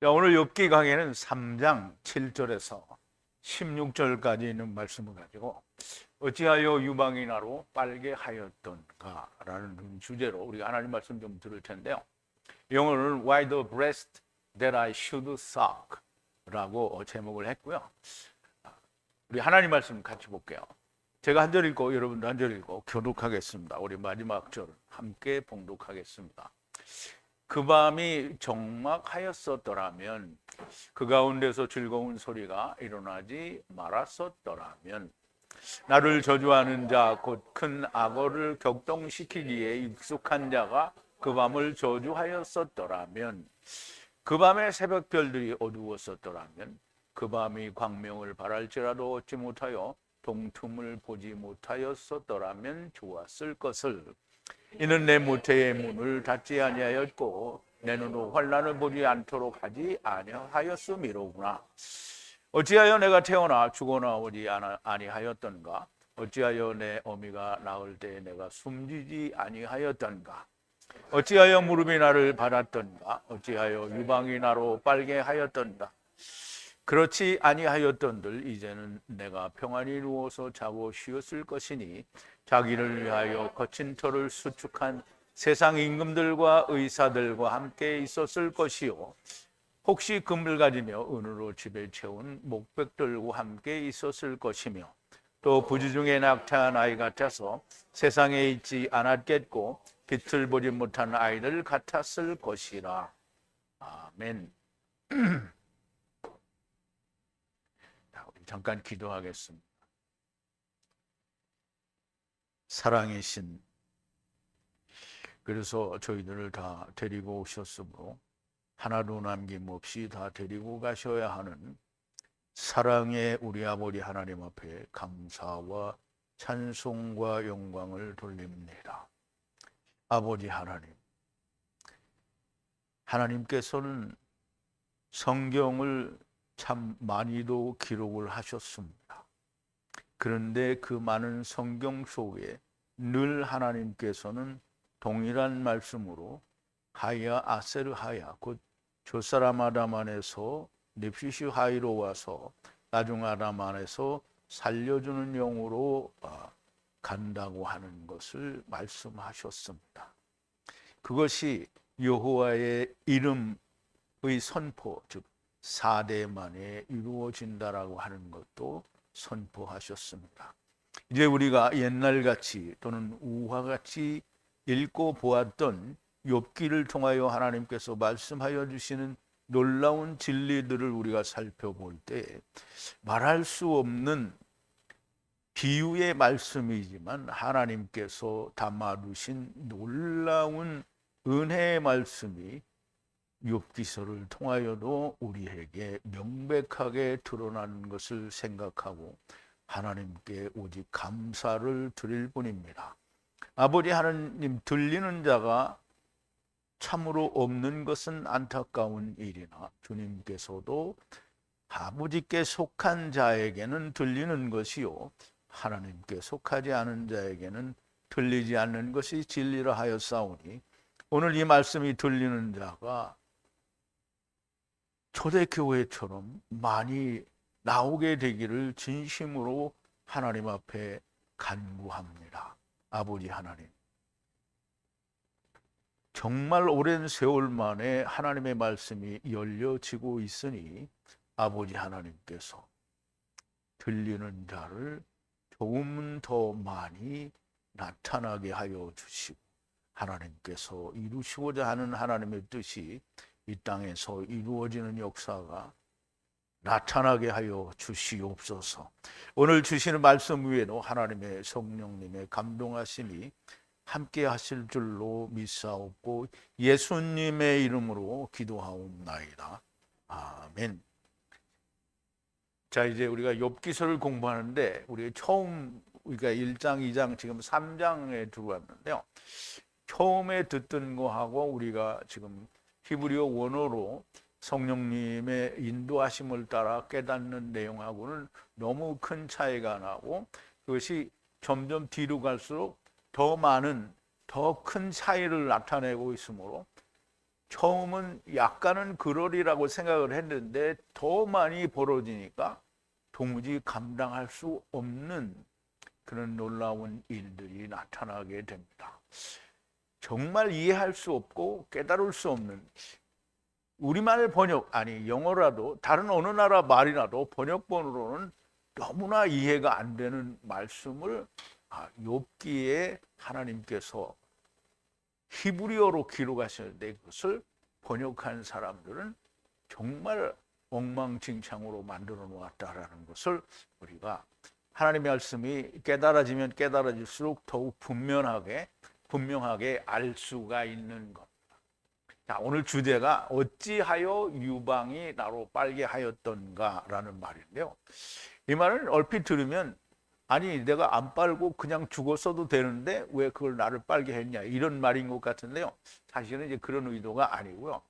자, 오늘 욥기 강해는 3장 7절에서 16절까지 있는 말씀을 가지고 어찌하여 유방이나로 빨개 하였던가라는 주제로 우리가 하나님 말씀 좀 들을 텐데요. 영어로는 Why the breast that I should suck 라고 제목을 했고요. 우리 하나님 말씀 같이 볼게요. 제가 한 절 읽고 여러분도 한 절 읽고 교독하겠습니다. 우리 마지막 절 함께 봉독하겠습니다. 그 밤이 적막하였었더라면, 그 가운데서 즐거운 소리가 일어나지 말았었더라면, 나를 저주하는 자 곧 큰 악어를 격동시키기에 익숙한 자가 그 밤을 저주하였었더라면, 그 밤에 새벽별들이 어두웠었더라면, 그 밤이 광명을 발할지라도 얻지 못하여 동틈을 보지 못하였었더라면 좋았을 것을. 이는 내 모태의 문을 닫지 아니하였고 내 눈으로 환난을 보지 않도록 하지 아니하였음이로구나. 어찌하여 내가 태어나 죽어나 오지 아니하였던가? 어찌하여 내 어미가 낳을 때 내가 숨지지 아니하였던가? 어찌하여 무릎이 나를 받았던가? 어찌하여 유방이 나로 빨게 하였던가? 그렇지 아니하였던들 이제는 내가 평안히 누워서 자고 쉬었을 것이니, 자기를 위하여 거친 터를 수축한 세상 임금들과 의사들과 함께 있었을 것이요, 혹시 금을 가지며 은으로 집에 채운 목백들과 함께 있었을 것이며, 또 부지중에 낙타한 아이 같아서 세상에 있지 않았겠고 빛을 보지 못한 아이들 같았을 것이라. 아멘. 잠깐 기도하겠습니다. 사랑의 신, 그래서 저희들을 다 데리고 오셨으므로 하나도 남김없이 다 데리고 가셔야 하는 사랑의 우리 아버지 하나님 앞에 감사와 찬송과 영광을 돌립니다. 아버지 하나님, 하나님께서는 성경을 참 많이도 기록을 하셨습니다. 그런데 그 많은 성경 속에 늘 하나님께서는 동일한 말씀으로 하야 아세르 하야, 곧 조사람 아담 안에서 nep시시 하이로 와서 나중 아담 안에서 살려주는 영으로 간다고 하는 것을 말씀하셨습니다. 그것이 여호와의 이름의 선포, 즉 4대 만에 이루어진다라고 하는 것도 선포하셨습니다. 이제 우리가 옛날같이 또는 우화같이 읽고 보았던 욥기를 통하여 하나님께서 말씀하여 주시는 놀라운 진리들을 우리가 살펴볼 때 말할 수 없는 비유의 말씀이지만 하나님께서 담아두신 놀라운 은혜의 말씀이 욥기서를 통하여도 우리에게 명백하게 드러나는 것을 생각하고 하나님께 오직 감사를 드릴 뿐입니다. 아버지 하나님, 들리는 자가 참으로 없는 것은 안타까운 일이나 주님께서도 아버지께 속한 자에게는 들리는 것이요 하나님께 속하지 않은 자에게는 들리지 않는 것이 진리라 하였사오니, 오늘 이 말씀이 들리는 자가 초대교회처럼 많이 나오게 되기를 진심으로 하나님 앞에 간구합니다. 아버지 하나님, 정말 오랜 세월 만에 하나님의 말씀이 열려지고 있으니 아버지 하나님께서 들리는 자를 조금 더 많이 나타나게 하여 주시고, 하나님께서 이루시고자 하는 하나님의 뜻이 이 땅에서 이루어지는 역사가 나타나게 하여 주시옵소서. 오늘 주시는 말씀 위에도 하나님의 성령님의 감동하심이 함께 하실 줄로 믿사옵고 예수님의 이름으로 기도하옵나이다. 아멘. 자, 이제 우리가 욥기서를 공부하는데 우리가 처음 우리가 1장, 2장, 지금 3장에 들어왔는데요. 처음에 듣던 거하고 우리가 지금 히브리어 원어로 성령님의 인도하심을 따라 깨닫는 내용하고는 너무 큰 차이가 나고, 그것이 점점 뒤로 갈수록 더 많은 더 큰 차이를 나타내고 있으므로 처음은 약간은 그러리라고 생각을 했는데 더 많이 벌어지니까 도무지 감당할 수 없는 그런 놀라운 일들이 나타나게 됩니다. 정말 이해할 수 없고 깨달을 수 없는, 우리말 번역, 아니 영어라도 다른 어느 나라 말이라도 번역본으로는 너무나 이해가 안 되는 말씀을 욥기에 하나님께서 히브리어로 기록하셨는데, 그것을 번역한 사람들은 정말 엉망진창으로 만들어 놓았다라는 것을 우리가 하나님의 말씀이 깨달아지면 깨달아질수록 더욱 분명하게 알 수가 있는 겁니다. 자, 오늘 주제가 어찌하여 유방이 나로 빨게 하였던가라는 말인데요. 이 말은 얼핏 들으면 아니 내가 안 빨고 그냥 죽었어도 되는데 왜 그걸 나를 빨게 했냐, 이런 말인 것 같은데요. 사실은 이제 그런 의도가 아니고요.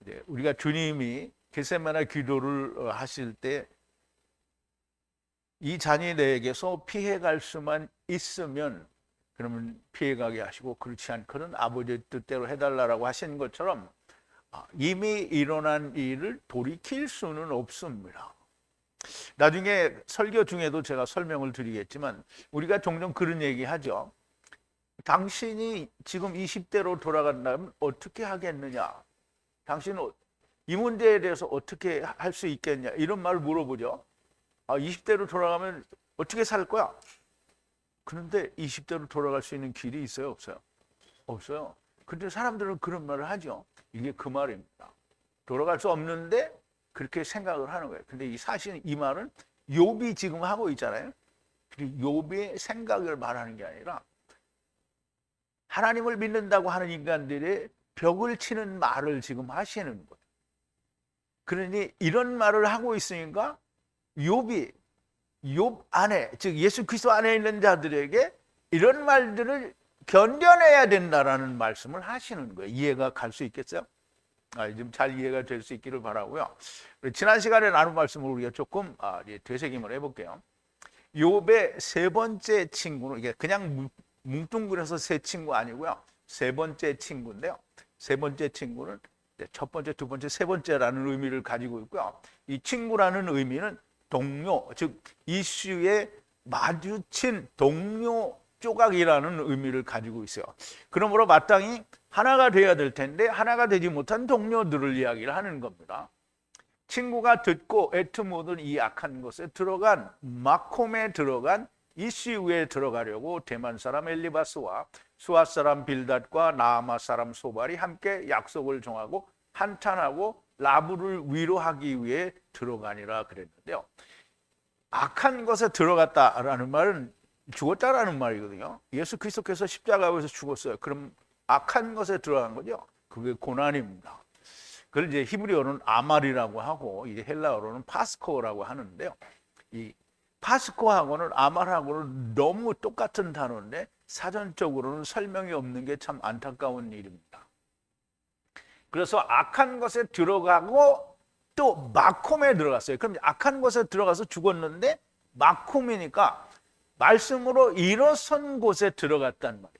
이제 우리가 주님이 겟세마네 기도를 하실 때 이 자녀에게서 피해갈 수만 있으면 그러면 피해가게 하시고, 그렇지 않고는 아버지의 뜻대로 해달라고 하신 것처럼 이미 일어난 일을 돌이킬 수는 없습니다. 나중에 설교 중에도 제가 설명을 드리겠지만 우리가 종종 그런 얘기 하죠. 당신이 지금 20대로 돌아간다면 어떻게 하겠느냐, 당신은 이 문제에 대해서 어떻게 할 수 있겠냐, 이런 말을 물어보죠. 20대로 돌아가면 어떻게 살 거야? 그런데 20대로 돌아갈 수 있는 길이 있어요, 없어요? 없어요. 근데 사람들은 그런 말을 하죠. 이게 그 말입니다. 돌아갈 수 없는데 그렇게 생각을 하는 거예요. 근데 사실은 이 말은 욥이 지금 하고 있잖아요. 욥의 생각을 말하는 게 아니라 하나님을 믿는다고 하는 인간들의 벽을 치는 말을 지금 하시는 거예요. 그러니 이런 말을 하고 있으니까 욥이 욥 안에, 즉 예수 그리스도 안에 있는 자들에게 이런 말들을 견뎌내야 된다라는 말씀을 하시는 거예요. 이해가 갈 수 있겠어요? 좀 잘 이해가 될 수 있기를 바라고요. 지난 시간에 나눈 말씀을 우리가 조금 되새김을 해볼게요. 욥의 세 번째 친구는, 이게 그냥 뭉뚱그려서 세 친구 아니고요, 세 번째 친구인데요. 세 번째 친구는 첫 번째, 두 번째, 세 번째라는 의미를 가지고 있고요. 이 친구라는 의미는 동료, 즉 이슈에 마주친 동료 조각이라는 의미를 가지고 있어요. 그러므로 마땅히 하나가 되어야 될 텐데 하나가 되지 못한 동료들을 이야기를 하는 겁니다. 친구가 듣고 애트모든 이 악한 것에 들어간, 마콤에 들어간 이슈에 들어가려고 대만 사람 엘리바스와 수아 사람 빌닷과 나아마 사람 소발이 함께 약속을 정하고 한탄하고 라브를 위로하기 위해 들어가니라 그랬는데요. 악한 것에 들어갔다라는 말은 죽었다라는 말이거든요. 예수 그리스도께서 십자가에서 죽었어요. 그럼 악한 것에 들어간 거죠. 그게 고난입니다. 그걸 이제 히브리어로는 아말이라고 하고 이제 헬라어로는 파스코라고 하는데요. 이 파스코하고는 아말하고는 너무 똑같은 단어인데 사전적으로는 설명이 없는 게 참 안타까운 일입니다. 그래서 악한 것에 들어가고 또 마콤에 들어갔어요. 그럼 악한 것에 들어가서 죽었는데 마콤이니까 말씀으로 일어선 곳에 들어갔단 말이에요.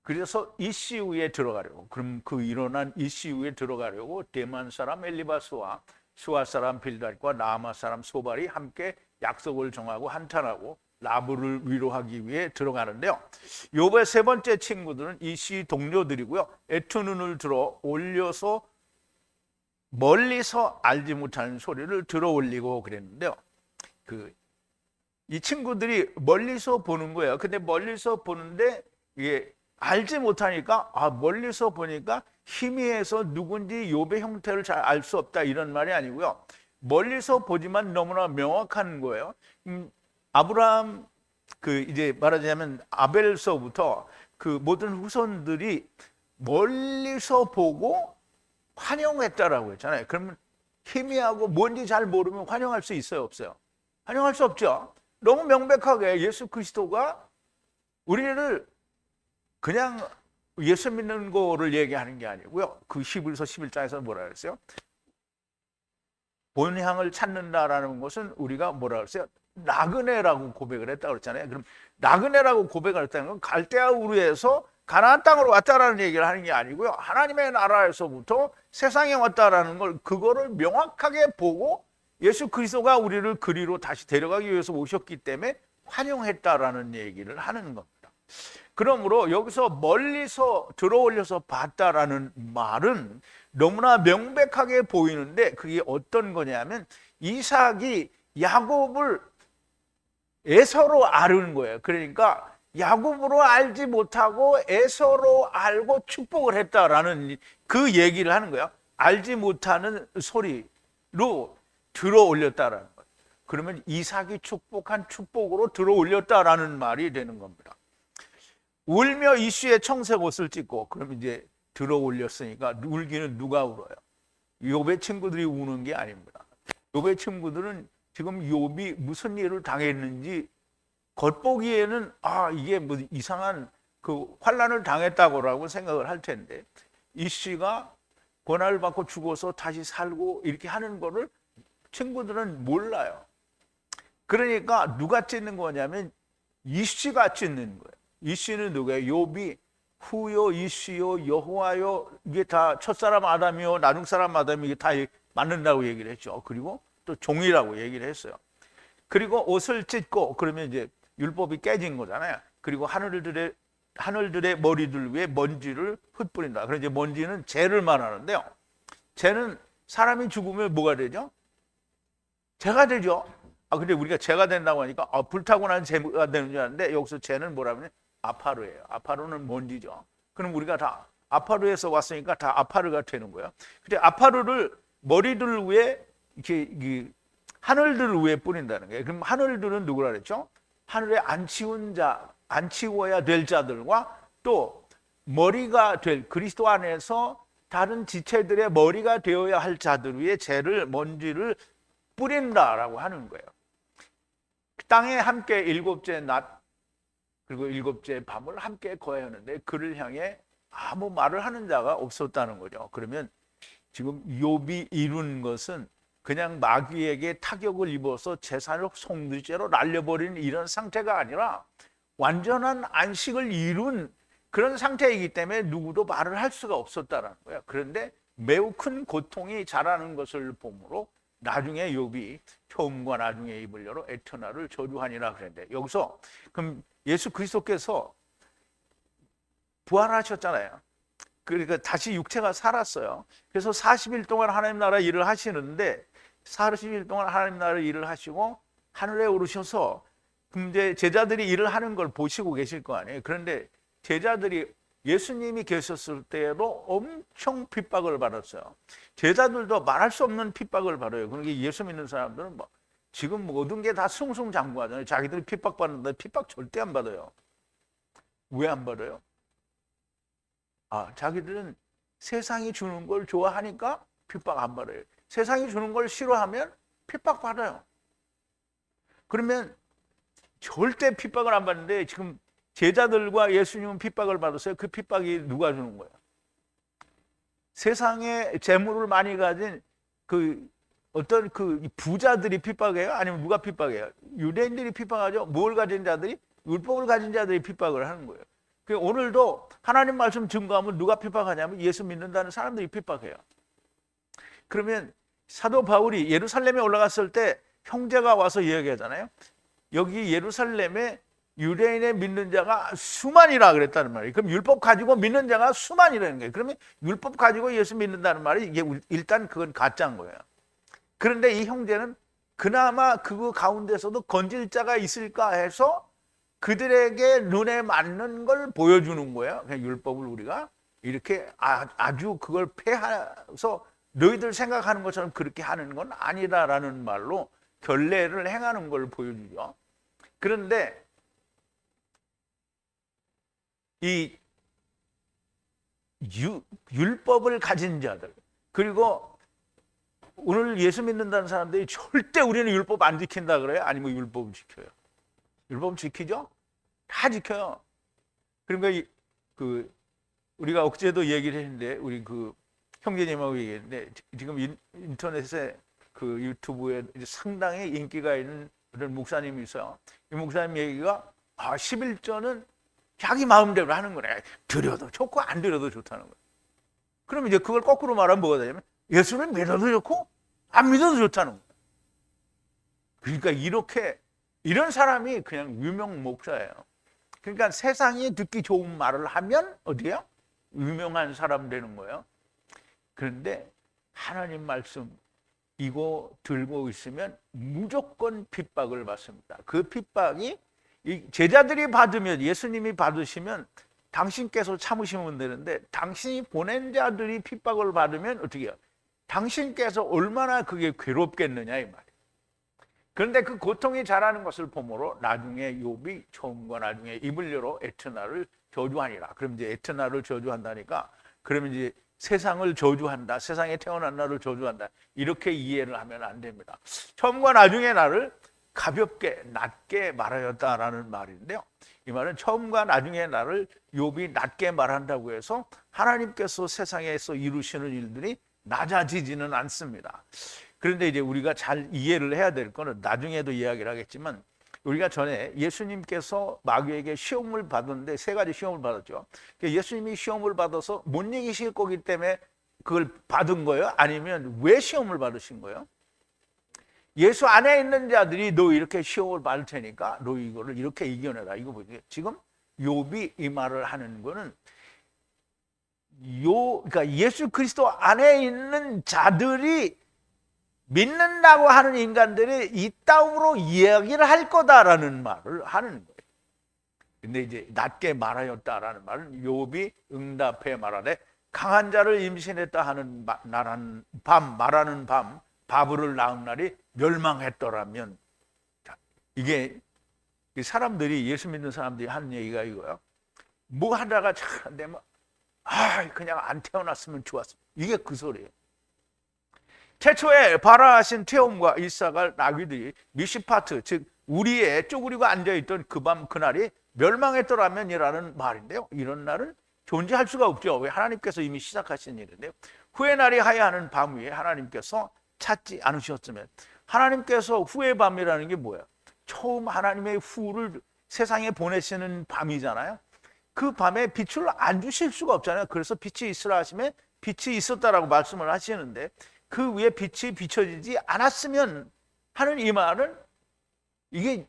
그래서 이시우에 들어가려고, 그럼 그 일어난 이시우에 들어가려고 대만 사람 엘리바스와 수아 사람 빌닷과 나아마 사람 소발이 함께 약속을 정하고 한탄하고 라브를 위로하기 위해 들어가는데요. 욥의 세 번째 친구들은 이시 동료들이고요. 애투눈을 들어 올려서 멀리서 알지 못하는 소리를 들어 올리고 그랬는데요. 이 친구들이 멀리서 보는 거예요. 근데 멀리서 보는데 이게 알지 못하니까 멀리서 보니까 희미해서 누군지 욥의 형태를 잘 알 수 없다, 이런 말이 아니고요. 멀리서 보지만 너무나 명확한 거예요. 아브라함 이제 말하자면 아벨서부터 그 모든 후손들이 멀리서 보고 환영했다라고 했잖아요. 그러면 희미하고 뭔지 잘 모르면 환영할 수 있어요, 없어요? 환영할 수 없죠. 너무 명백하게 예수 그리스도가 우리를 그냥 예수 믿는 거를 얘기하는 게 아니고요. 그 히브리서 11장에서 뭐라 그랬어요? 본향을 찾는다라는 것은 우리가 뭐라 그랬어요? 나그네라고 고백을 했다고 그랬잖아요. 그럼 나그네라고 고백을 했다는 건 갈대아 우르에서 가나안 땅으로 왔다라는 얘기를 하는 게 아니고요. 하나님의 나라에서부터 세상에 왔다라는 걸 그거를 명확하게 보고 예수 그리스도가 우리를 그리로 다시 데려가기 위해서 오셨기 때문에 환영했다라는 얘기를 하는 겁니다. 그러므로 여기서 멀리서 들어올려서 봤다라는 말은 너무나 명백하게 보이는데 그게 어떤 거냐면 이삭이 야곱을 에서로 아는 거예요. 그러니까 야곱으로 알지 못하고 에서로 알고 축복을 했다라는 그 얘기를 하는 거예요. 알지 못하는 소리로 들어 올렸다라는 거예요. 그러면 이삭이 축복한 축복으로 들어 올렸다라는 말이 되는 겁니다. 울며 이슈에 청색 옷을 찢고, 그럼 이제 들어 올렸으니까 울기는 누가 울어요? 욥의 친구들이 우는 게 아닙니다. 욥의 친구들은 지금 욥이 무슨 일을 당했는지 겉보기에는 이게 뭐 이상한 그 환난을 당했다고라고 생각을 할 텐데, 이씨가 고난을 받고 죽어서 다시 살고 이렇게 하는 거를 친구들은 몰라요. 그러니까 누가 찢는 거냐면 이씨가 찢는 거예요. 이씨는 누구예요? 욥이 후요 이씨요 여호와요, 이게 다 첫사람 아담이요 나중사람 아담이 이게 다 맞는다고 얘기를 했죠. 그리고 또 종이라고 얘기를 했어요. 그리고 옷을 찢고, 그러면 이제 율법이 깨진 거잖아요. 그리고 하늘들의 머리들 위에 먼지를 흩뿌린다. 그래서 이제 먼지는 죄를 말하는데요. 죄는 사람이 죽으면 뭐가 되죠? 죄가 되죠. 근데 우리가 죄가 된다고 하니까 불타고 난 죄가 되는 줄 아는데, 여기서 죄는 뭐라면 아파르예요. 아파르는 먼지죠. 그럼 우리가 다 아파르에서 왔으니까 다 아파르가 되는 거예요. 근데 아파르를 머리들 위에 이렇게 하늘들 위에 뿌린다는 거예요. 그럼 하늘들은 누구라 그랬죠? 하늘에 안 치운 자, 안 치워야 될 자들과 또 머리가 될 그리스도 안에서 다른 지체들의 머리가 되어야 할 자들 위에 죄를, 먼지를 뿌린다라고 하는 거예요. 땅에 함께 일곱째 낮 그리고 일곱째 밤을 함께 거하였는데 그를 향해 아무 말을 하는 자가 없었다는 거죠. 그러면 지금 욥이 이룬 것은 그냥 마귀에게 타격을 입어서 재산을 송두죄로 날려버리는 이런 상태가 아니라 완전한 안식을 이룬 그런 상태이기 때문에 누구도 말을 할 수가 없었다는 거예요. 그런데 매우 큰 고통이 자라는 것을 보므로 나중에 욥이 처음과 나중에 입을 열어 에터나를 저주하니라 그랬는데, 여기서 그럼 예수 그리스도께서 부활하셨잖아요. 그러니까 다시 육체가 살았어요. 그래서 40일 동안 하나님 나라 일을 하시는데, 40일 동안 하나님 나라 일을 하시고 하늘에 오르셔서 이제 제자들이 일을 하는 걸 보시고 계실 거 아니에요. 그런데 제자들이 예수님이 계셨을 때에도 엄청 핍박을 받았어요. 제자들도 말할 수 없는 핍박을 받아요. 그러니까 예수 믿는 사람들은 지금 모든 게 다 숭숭장구하잖아요. 자기들이 핍박받는데 핍박 절대 안 받아요. 왜 안 받아요? 자기들은 세상이 주는 걸 좋아하니까 핍박 안 받아요. 세상이 주는 걸 싫어하면 핍박 받아요. 그러면 절대 핍박을 안 받는데 지금 제자들과 예수님은 핍박을 받았어요. 그 핍박이 누가 주는 거예요? 세상에 재물을 많이 가진 어떤 부자들이 핍박해요? 아니면 누가 핍박해요? 유대인들이 핍박하죠. 뭘 가진 자들이? 율법을 가진 자들이 핍박을 하는 거예요. 오늘도 하나님 말씀 증거하면 누가 핍박하냐면 예수 믿는다는 사람들이 핍박해요. 그러면 사도 바울이 예루살렘에 올라갔을 때 형제가 와서 이야기하잖아요. 여기 예루살렘에 유대인의 믿는 자가 수만이라 그랬다는 말이에요. 그럼 율법 가지고 믿는 자가 수만이라는 거예요. 그러면 율법 가지고 예수 믿는다는 말이 이게 일단 그건 가짜인 거예요. 그런데 이 형제는 그나마 그 가운데서도 건질 자가 있을까 해서 그들에게 눈에 맞는 걸 보여주는 거예요. 그냥 율법을 우리가 이렇게 아주 그걸 폐해서 너희들 생각하는 것처럼 그렇게 하는 건 아니다라는 말로 결례를 행하는 걸 보여주죠. 그런데 이 율법을 가진 자들, 그리고 오늘 예수 믿는다는 사람들이 절대 우리는 율법 안 지킨다 그래요? 아니면 율법을 지켜요? 율법 지키죠? 다 지켜요. 그러니까 우리가 어제도 얘기를 했는데, 우리 형제님하고 얘기했는데, 지금 인터넷에 유튜브에 상당히 인기가 있는 그런 목사님이 있어요. 이 목사님 얘기가 11조는 자기 마음대로 하는 거네. 드려도 좋고 안 드려도 좋다는 거예요. 그럼 이제 그걸 거꾸로 말하면 뭐가 되냐면 예수를 믿어도 좋고 안 믿어도 좋다는 거예요. 그러니까 이런 사람이 그냥 유명 목사예요. 그러니까 세상이 듣기 좋은 말을 하면 어디요? 유명한 사람 되는 거예요. 그런데 하나님 말씀 이거 들고 있으면 무조건 핍박을 받습니다. 그 핍박이 제자들이 받으면, 예수님이 받으시면 당신께서 참으시면 되는데, 당신이 보낸 자들이 핍박을 받으면 어떻게 해요? 당신께서 얼마나 그게 괴롭겠느냐 이 말이에요. 그런데 그 고통이 자라는 것을 보므로 나중에 욥이 처음과 나중에 입을 열어 에트나를 저주하니라. 그럼 이제 에트나를 저주한다니까, 그러면 이제 세상을 저주한다, 세상에 태어난 나를 저주한다, 이렇게 이해를 하면 안 됩니다. 처음과 나중에 나를 가볍게 낮게 말하였다라는 말인데요, 이 말은 처음과 나중에 나를 욥이 낮게 말한다고 해서 하나님께서 세상에서 이루시는 일들이 낮아지지는 않습니다. 그런데 이제 우리가 잘 이해를 해야 될 거는, 나중에도 이야기를 하겠지만, 우리가 전에 예수님께서 마귀에게 시험을 받았는데 세 가지 시험을 받았죠. 예수님이 시험을 받아서 못 이기실 거기 때문에 그걸 받은 거예요? 아니면 왜 시험을 받으신 거예요? 예수 안에 있는 자들이 너 이렇게 시험을 받을 테니까 너 이거를 이렇게 이겨내라. 이거 보세요. 지금 욥이 이 말을 하는 거는 그러니까 예수 그리스도 안에 있는 자들이, 믿는다고 하는 인간들이 이따움으로 이야기를 할 거다라는 말을 하는 거예요. 근데 이제 낮게 말하였다라는 말은 욥이 응답해 말하되 강한 자를 임신했다 하는 말하는 밤 바브를 낳은 날이 멸망했더라면, 이게 사람들이, 예수 믿는 사람들이 하는 얘기가 이거예요. 뭐 하다가 참 되면 그냥 안 태어났으면 좋았어. 이게 그 소리예요. 태초에 발화하신 태움과 이삭을 나귀들이 미시파트, 즉 우리에 쪼그리고 앉아있던 그 밤 그날이 멸망했더라면이라는 말인데요, 이런 날은 존재할 수가 없죠. 왜? 하나님께서 이미 시작하신 일인데요. 후의 날이 하야하는 밤 위에 하나님께서 찾지 않으셨으면, 하나님께서 후의 밤이라는 게 뭐예요? 처음 하나님의 후를 세상에 보내시는 밤이잖아요. 그 밤에 빛을 안 주실 수가 없잖아요. 그래서 빛이 있으라 하시면 빛이 있었다라고 말씀을 하시는데, 그 위에 빛이 비춰지지 않았으면 하는 이 말은, 이게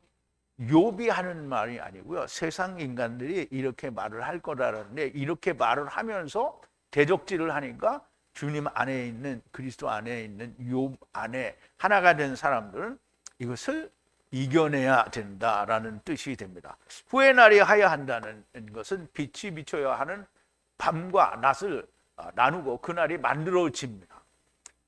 욥이 하는 말이 아니고요, 세상 인간들이 이렇게 말을 할 거라는데, 이렇게 말을 하면서 대적질을 하니까 주님 안에 있는, 그리스도 안에 있는 욥 안에 하나가 된 사람들은 이것을 이겨내야 된다라는 뜻이 됩니다. 후의 날이 하야한다는 것은 빛이 비춰야 하는 밤과 낮을 나누고 그날이 만들어집니다.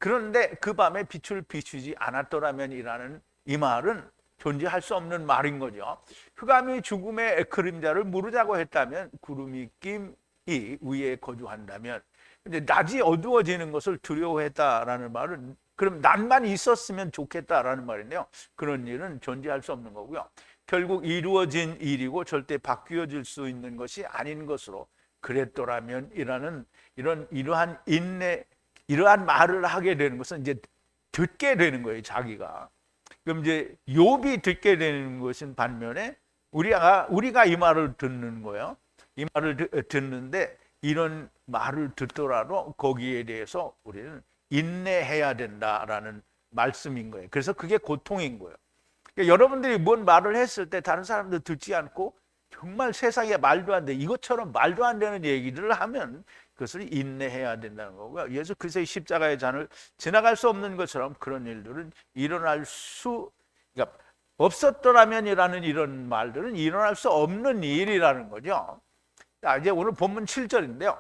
그런데 그 밤에 빛을 비추지 않았더라면이라는 이 말은 존재할 수 없는 말인 거죠. 흑암이 죽음의 그림자를 모르자고 했다면, 구름이 낌이 위에 거주한다면, 이제 낮이 어두워지는 것을 두려워했다라는 말은, 그럼 낮만 있었으면 좋겠다라는 말인데요, 그런 일은 존재할 수 없는 거고요. 결국 이루어진 일이고 절대 바뀌어질 수 있는 것이 아닌 것으로 그랬더라면이라는 이러한 인내, 이러한 말을 하게 되는 것은 이제 듣게 되는 거예요, 자기가. 그럼 이제 욥이 듣게 되는 것은 반면에 우리가 이 말을 듣는 거예요. 이 말을 듣는데, 이런 말을 듣더라도 거기에 대해서 우리는 인내해야 된다라는 말씀인 거예요. 그래서 그게 고통인 거예요. 그러니까 여러분들이 뭔 말을 했을 때 다른 사람들 듣지 않고 정말 세상에 말도 안 돼, 이것처럼 말도 안 되는 얘기를 하면 그것을 인내해야 된다는 거고요. 예수 그리스도의 십자가의 잔을 지나갈 수 없는 것처럼 그런 일들은 일어날 수, 그러니까 없었더라면이라는 이런 말들은 일어날 수 없는 일이라는 거죠. 자, 이제 오늘 본문 7절인데요.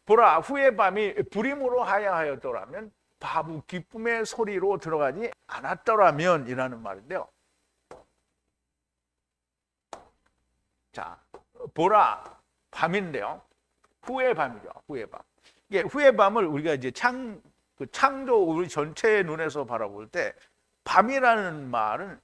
보라, 후의 밤이 불임으로 하야하였더라면 바보 기쁨의 소리로 들어가지 않았더라면 이라는 말인데요. 자, 보라, 밤인데요. 후의 밤이죠. 후의 밤. 이게 후의 밤을 우리가 이제 창조, 우리 전체의 눈에서 바라볼 때 밤이라는 말은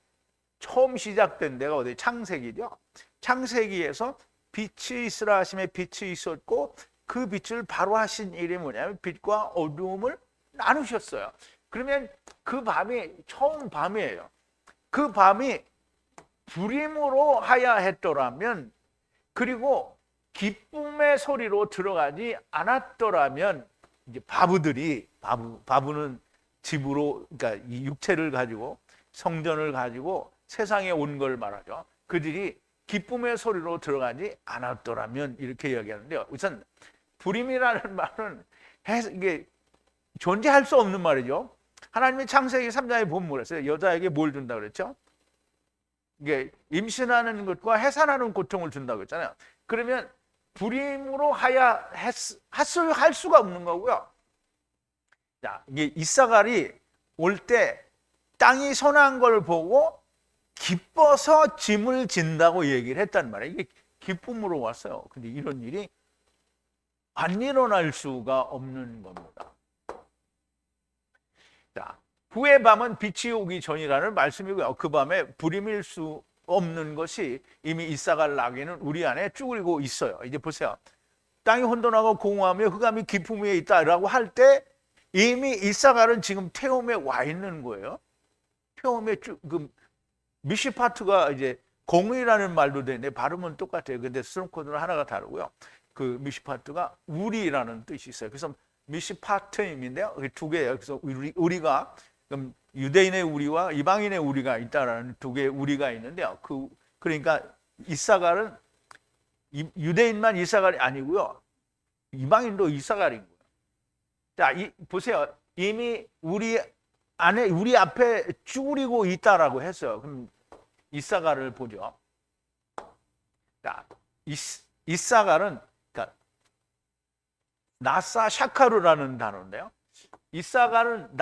처음 시작된 데가 어디? 창세기죠. 창세기에서 빛이 있으라 하심에 빛이 있었고, 그 빛을 바로 하신 일이 뭐냐면 빛과 어두움을 나누셨어요. 그러면 그 밤이 처음 밤이에요. 그 밤이 불임으로 하야했더라면 그리고 기쁨의 소리로 들어가지 않았더라면 이제 바보는 집으로, 그러니까 이 육체를 가지고 성전을 가지고 세상에 온 걸 말하죠. 그들이 기쁨의 소리로 들어가지 않았더라면 이렇게 이야기하는데요. 우선 불임이라는 말은 이게 존재할 수 없는 말이죠. 하나님이 창세기 3장에 보면 뭐랬어요? 여자에게 뭘 준다 그랬죠? 이게 임신하는 것과 해산하는 고통을 준다고 했잖아요. 그러면 불임으로 하야 할 수가 없는 거고요. 자, 이게 이사갈이 올 때 땅이 선한 걸 보고 기뻐서 짐을 진다고 얘기를 했단 말이에요. 이게 기쁨으로 왔어요. 근데 이런 일이 안 일어날 수가 없는 겁니다. 자, 후의 밤은 빛이 오기 전이라는 말씀이고요. 그 밤에 불임일 수 없는 것이 이미 이사갈 나귀는 우리 안에 쭈그리고 있어요. 이제 보세요. 땅이 혼돈하고 공허하며 흑암이 깊음 위에 있다라고 할 때 이미 이사갈은 지금 태움에 와 있는 거예요. 태움에 미시파트가 이제 공이라는 말도 되는데 발음은 똑같아요. 근데 스트롱 코드는 하나가 다르고요. 그 미시파트가 우리라는 뜻이 있어요. 그래서 미시파트임인데요. 두 개예요. 그래서 우리가 그럼 유대인의 우리와 이방인의 우리가 있다라는 두 개의 우리가 있는데요. 그러니까 이사갈은 유대인만 이사갈이 아니고요. 이방인도 이사갈인 거예요. 자, 보세요. 이미 우리 앞에 쭈그리고 있다라고 했어요. 그럼 이사갈을 보죠. 자, 이사갈은 그러니까 나사 샤카르라는 단어인데요. 이사갈은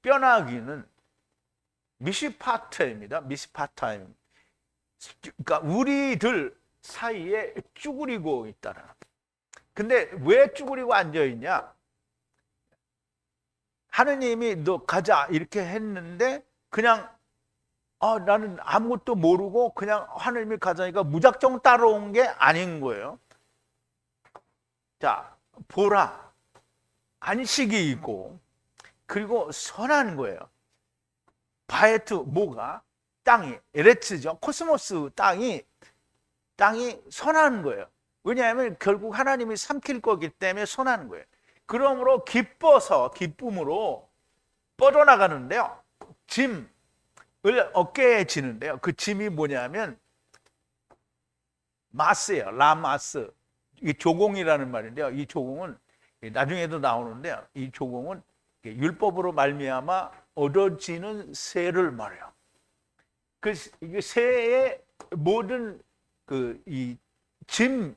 뼈나귀는 미시파트입니다. 미시파타임. 그러니까 우리들 사이에 쭈그리고 있다는. 근데 왜 쭈그리고 앉아 있냐? 하느님이 너 가자 이렇게 했는데 그냥 나는 아무것도 모르고 그냥 하느님이 가자니까 무작정 따라온 게 아닌 거예요. 자, 보라, 안식이 있고 그리고 선한 거예요. 바에트 뭐가? 땅이 에레츠죠. 코스모스 땅이 선한 거예요. 왜냐하면 결국 하나님이 삼킬 거기 때문에 선한 거예요. 그러므로 기쁨으로 뻗어나가는데요. 짐을 어깨에 지는데요. 그 짐이 뭐냐면 마스예요. 라마스. 이 조공이라는 말인데요. 이 조공은 나중에도 나오는데요. 이 조공은 율법으로 말미암아 얻어지는 세를 말해요. 그 세의 모든 이 짐을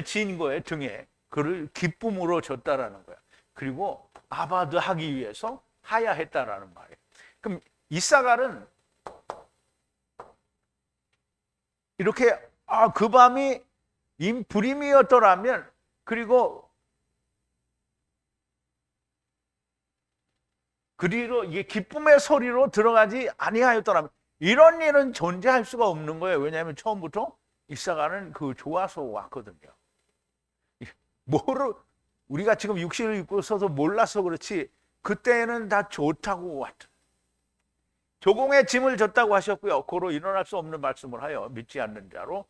진 거예요. 등에. 그를 기쁨으로 줬다라는 거야. 그리고 아바드 하기 위해서 하야했다라는 말이에요. 그럼 이사갈은 이렇게 그 밤이 불임이었더라면 그리고 이게 기쁨의 소리로 들어가지 아니하였더라면 이런 일은 존재할 수가 없는 거예요. 왜냐하면 처음부터 이사갈은 좋아서 왔거든요. 우리가 지금 육신을 입고 있어서 몰라서 그렇지 그때는 다 좋다고 왔다. 조공의 짐을 졌다고 하셨고요. 고로 일어날 수 없는 말씀을 하여 믿지 않는 자로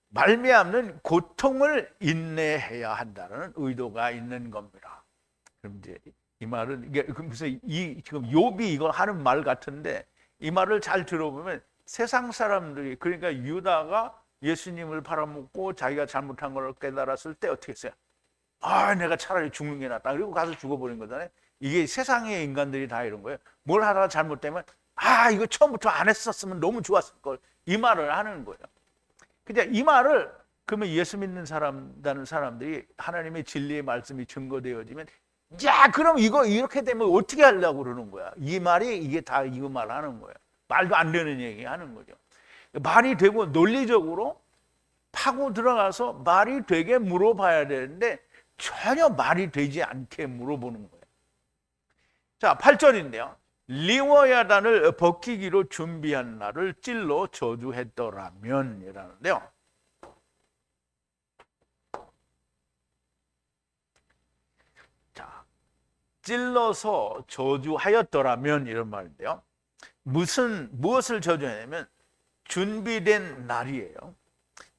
말미암는 고통을 인내해야 한다는 의도가 있는 겁니다. 그럼 이제 이 말은 이게 무슨 지금 욥이 이걸 하는 말 같은데 이 말을 잘 들어보면 세상 사람들이 그러니까 유다가 예수님을 팔아먹고 자기가 잘못한 걸 깨달았을 때 어떻게 했어요? 내가 차라리 죽는 게 낫다. 그리고 가서 죽어버린 거잖아요. 이게 세상의 인간들이 다 이런 거예요. 뭘 하다가 잘못되면 이거 처음부터 안 했었으면 너무 좋았을 걸. 이 말을 하는 거예요. 근데 이 말을 그러면 예수 믿는 사람들이 하나님의 진리의 말씀이 증거되어지면 그럼 이거 이렇게 되면 어떻게 하려고 그러는 거야. 이 말이 이게 다 이거 말하는 거예요. 말도 안 되는 얘기 하는 거죠. 말이 되고 논리적으로 파고 들어가서 말이 되게 물어봐야 되는데 전혀 말이 되지 않게 물어보는 거예요. 자, 8절인데요. 리워야단을 벗기기로 준비한 날을 찔러 저주했더라면 이라는데요. 자, 찔러서 저주하였더라면 이런 말인데요. 무엇을 저주하냐면 준비된 날이에요.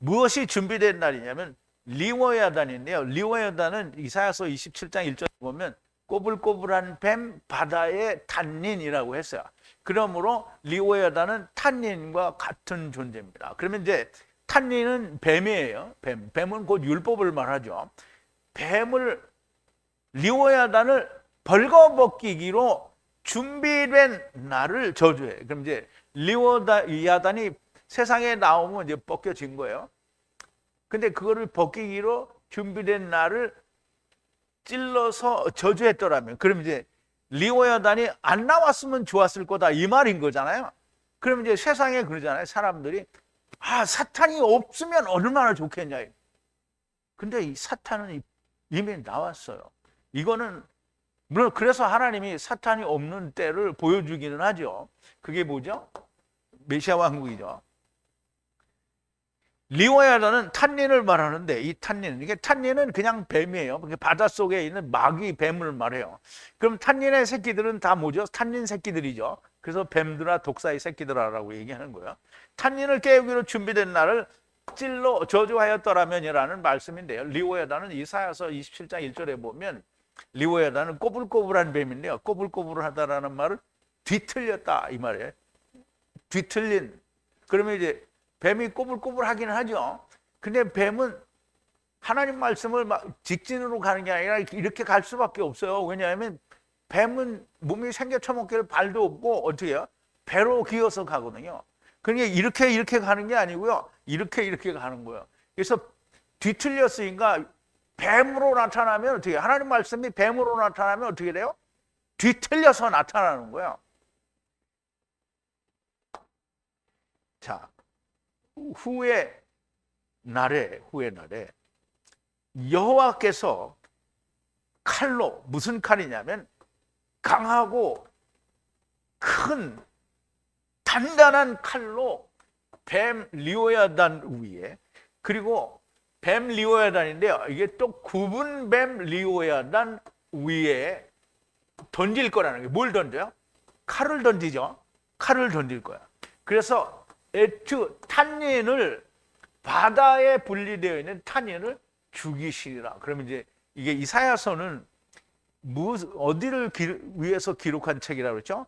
무엇이 준비된 날이냐면 리워야단인데요. 리워야단은 이사야서 27장 1절에 보면 꼬불꼬불한 뱀 바다의 탄닌이라고 했어요. 그러므로 리워야단은 탄닌과 같은 존재입니다. 그러면 이제 탄닌은 뱀이에요. 뱀은 곧 율법을 말하죠. 뱀을 리워야단을 벌거벗기기로 준비된 날을 저주해. 그럼 이제 리워야단이 세상에 나오면 이제 벗겨진 거예요. 근데 그거를 벗기기로 준비된 날을 찔러서 저주했더라면, 그럼 이제 리워야단이 안 나왔으면 좋았을 거다 이 말인 거잖아요. 그럼 이제 세상에 그러잖아요. 사람들이 사탄이 없으면 얼마나 좋겠냐. 근데 이 사탄은 이미 나왔어요. 이거는 물론 그래서 하나님이 사탄이 없는 때를 보여주기는 하죠. 그게 뭐죠? 메시아 왕국이죠. 리워야단은 탄닌을 말하는데, 이 탄닌, 이게 탄닌은 그냥 뱀이에요. 바닷속에 있는 마귀 뱀을 말해요. 그럼 탄닌의 새끼들은 다 뭐죠? 탄닌 새끼들이죠. 그래서 뱀들아 독사의 새끼들아라고 얘기하는 거예요. 탄닌을 깨우기로 준비된 날을 찔러 저주하였더라면이라는 말씀인데요. 리워야단은 이사야서 27장 1절에 보면 리워야단은 꼬불꼬불한 뱀인데요. 꼬불꼬불하다라는 말을 뒤틀렸다 이 말이에요. 뒤틀린. 그러면 이제 뱀이 꼬불꼬불하긴 하죠. 근데 뱀은 하나님 말씀을 막 직진으로 가는 게 아니라 이렇게 갈 수밖에 없어요. 왜냐하면 뱀은 몸이 생겨 처먹기를 발도 없고 어떻게 해요? 배로 기어서 가거든요. 그러니까 이렇게 가는 게 아니고요. 이렇게 가는 거예요. 그래서 뒤틀렸으니까 뱀으로 나타나면 어떻게 해요? 하나님 말씀이 뱀으로 나타나면 어떻게 돼요? 뒤틀려서 나타나는 거예요. 자, 후의 날에 여호와께서 칼로, 무슨 칼이냐면 강하고 큰 단단한 칼로 뱀 리워야단 위에, 그리고 뱀 리워야단인데요, 이게 또 굽은 뱀 리워야단 위에 던질 거라는 게, 뭘 던져요? 칼을 던지죠. 칼을 던질 거야. 그래서 탄닌을, 바다에 분리되어 있는 탄닌을 죽이시리라. 그러면 이제 이게 이사야서는 어디를 위해서 기록한 책이라고 그랬죠?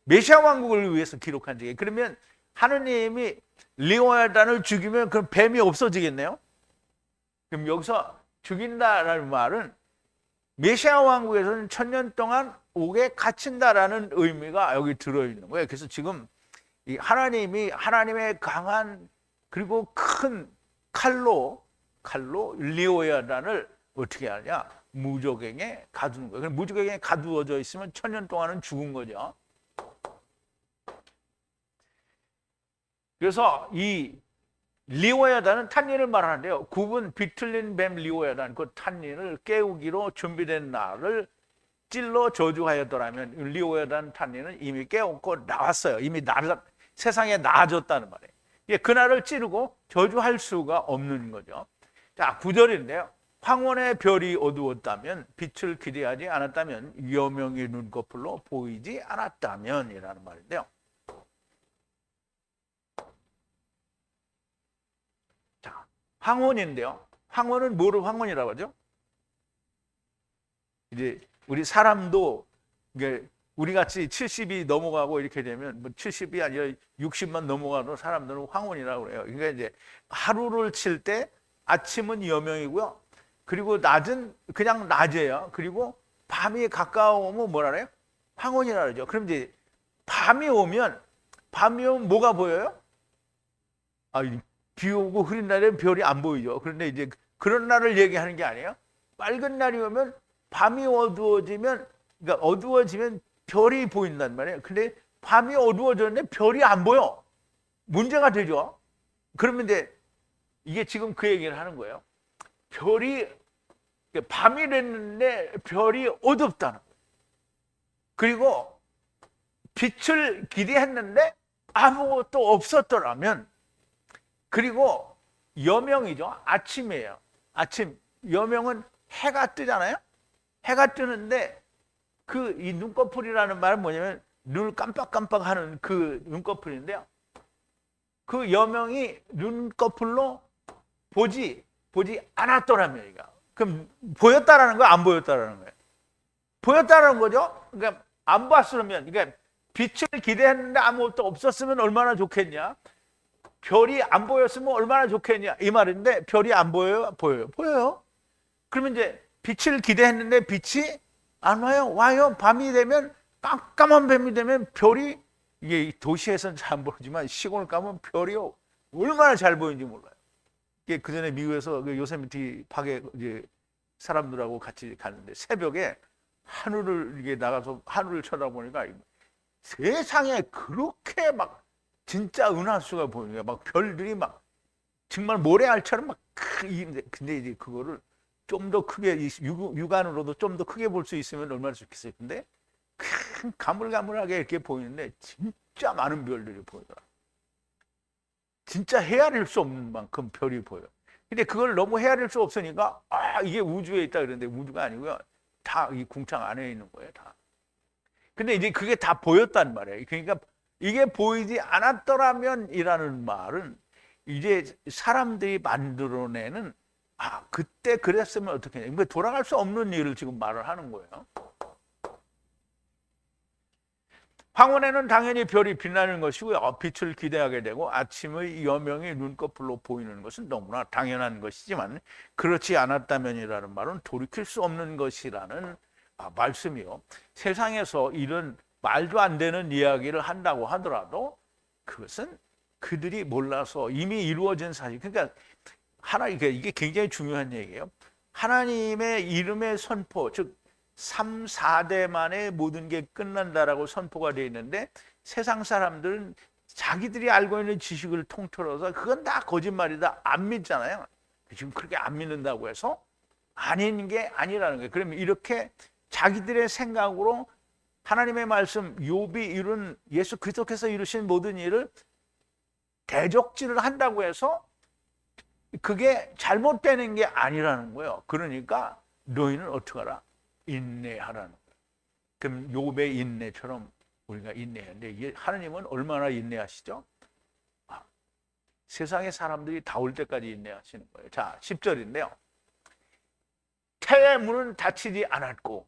메시아 왕국을 위해서 기록한 책이에요. 그러면 하느님이 리워야단을 죽이면 그럼 뱀이 없어지겠네요? 그럼 여기서 죽인다라는 말은 메시아 왕국에서는 1000년 동안 옥에 갇힌다라는 의미가 여기 들어있는 거예요. 그래서 지금 이 하나님의 강한 그리고 큰 칼로 리워야단을 어떻게 하냐? 무적행에 가두는 거예요. 무적행에 가두어져 있으면 1000년 동안은 죽은 거죠. 그래서 이 리워야단은 탄닌을 말하는데요. 굽은 비틀린 뱀 리워야단, 그 탄닌을 깨우기로 준비된 날을 찔러 저주하였더라면, 리워야단 탄닌은 이미 깨웠고 나왔어요. 이미 세상에 나아졌다는 말이에요. 그날을 찌르고 저주할 수가 없는 거죠. 자, 9절인데요. 황혼의 별이 어두웠다면, 빛을 기대하지 않았다면, 여명의 눈꺼풀로 보이지 않았다면 이라는 말인데요. 자, 황혼인데요. 황혼은 뭐를 황혼이라고 하죠? 이제 우리 사람도 우리 같이 70이 넘어가고 이렇게 되면, 뭐 70이 아니라 60만 넘어가도 사람들은 황혼이라고 그래요. 그러니까 이제 하루를 칠 때 아침은 여명이고요. 그리고 낮은 그냥 낮이에요. 그리고 밤이 가까우면 뭐라 그래요? 황혼이라 그러죠. 그럼 이제 밤이 오면 뭐가 보여요? 비 오고 흐린 날에는 별이 안 보이죠. 그런데 이제 그런 날을 얘기하는 게 아니에요. 맑은 날이 오면, 밤이 어두워지면, 그러니까 어두워지면 별이 보인단 말이에요. 근데 밤이 어두워졌는데 별이 안 보여. 문제가 되죠. 그러면 이제 이게 지금 그 얘기를 하는 거예요. 밤이 됐는데 별이 어둡다는 거예요. 그리고 빛을 기대했는데 아무것도 없었더라면, 그리고 여명이죠. 아침이에요. 아침. 여명은 해가 뜨잖아요. 해가 뜨는데 이 눈꺼풀이라는 말은 뭐냐면 눈을 깜빡깜빡하는 그 눈꺼풀인데요. 그 여명이 눈꺼풀로 보지 않았더라면, 이거. 그럼 보였다라는 거야, 안 보였다라는 거야? 보였다라는 거죠. 그러니까 안 봤으면, 그러니까 빛을 기대했는데 아무것도 없었으면 얼마나 좋겠냐? 별이 안 보였으면 얼마나 좋겠냐? 이 말인데, 별이 안 보여요? 보여요? 보여요. 그러면 이제 빛을 기대했는데 빛이 안 와요? 와요. 밤이 되면, 깜깜한 밤이 되면 별이, 이게 도시에서는 잘 안 보이지만 시골 가면 별이 얼마나 잘 보이는지 몰라요. 이게 그 전에 미국에서 그 요세미티 파괴 이제 사람들하고 같이 갔는데 새벽에 하늘을 이게 나가서 하늘을 쳐다보니까 세상에 그렇게 막 진짜 은하수가 보이는 거야. 막 별들이 막 정말 모래알처럼 막 근데 이제 그거를 좀 더 크게 육안으로도 좀 더 크게 볼 수 있으면 얼마나 좋겠어요. 근데 큰 가물가물하게 이렇게 보이는데 진짜 많은 별들이 보이더라. 진짜 헤아릴 수 없는 만큼 별이 보여. 근데 그걸 너무 헤아릴 수 없으니까 이게 우주에 있다 그러는데 우주가 아니고요. 다 이 궁창 안에 있는 거예요, 다. 근데 이제 그게 다 보였단 말이에요. 그러니까 이게 보이지 않았더라면이라는 말은 이제 사람들이 만들어내는 그때 그랬으면 어떻게 했냐. 그러니까 돌아갈 수 없는 일을 지금 말을 하는 거예요. 황혼에는 당연히 별이 빛나는 것이고요. 빛을 기대하게 되고 아침의 여명이 눈꺼풀로 보이는 것은 너무나 당연한 것이지만 그렇지 않았다면이라는 말은 돌이킬 수 없는 것이라는 말씀이요. 세상에서 이런 말도 안 되는 이야기를 한다고 하더라도 그것은 그들이 몰라서 이미 이루어진 사실. 그러니까 이게 굉장히 중요한 얘기예요. 하나님의 이름의 선포, 즉 3, 4대 만에 모든 게 끝난다라고 선포가 되어 있는데 세상 사람들은 자기들이 알고 있는 지식을 통틀어서 그건 다 거짓말이다 안 믿잖아요. 지금 그렇게 안 믿는다고 해서 아닌 게 아니라는 거예요. 그러면 이렇게 자기들의 생각으로 하나님의 말씀, 욥이 이룬 예수 그리스도께서 이루신 모든 일을 대적질을 한다고 해서 그게 잘못되는 게 아니라는 거예요. 그러니까 너희는 어떻게 하라? 인내하라는 거예요. 그럼 욥의 인내처럼 우리가 인내하는데 하나님은 얼마나 인내하시죠? 세상의 사람들이 다 올 때까지 인내하시는 거예요. 자, 10절인데요. 태의 문은 닫히지 않았고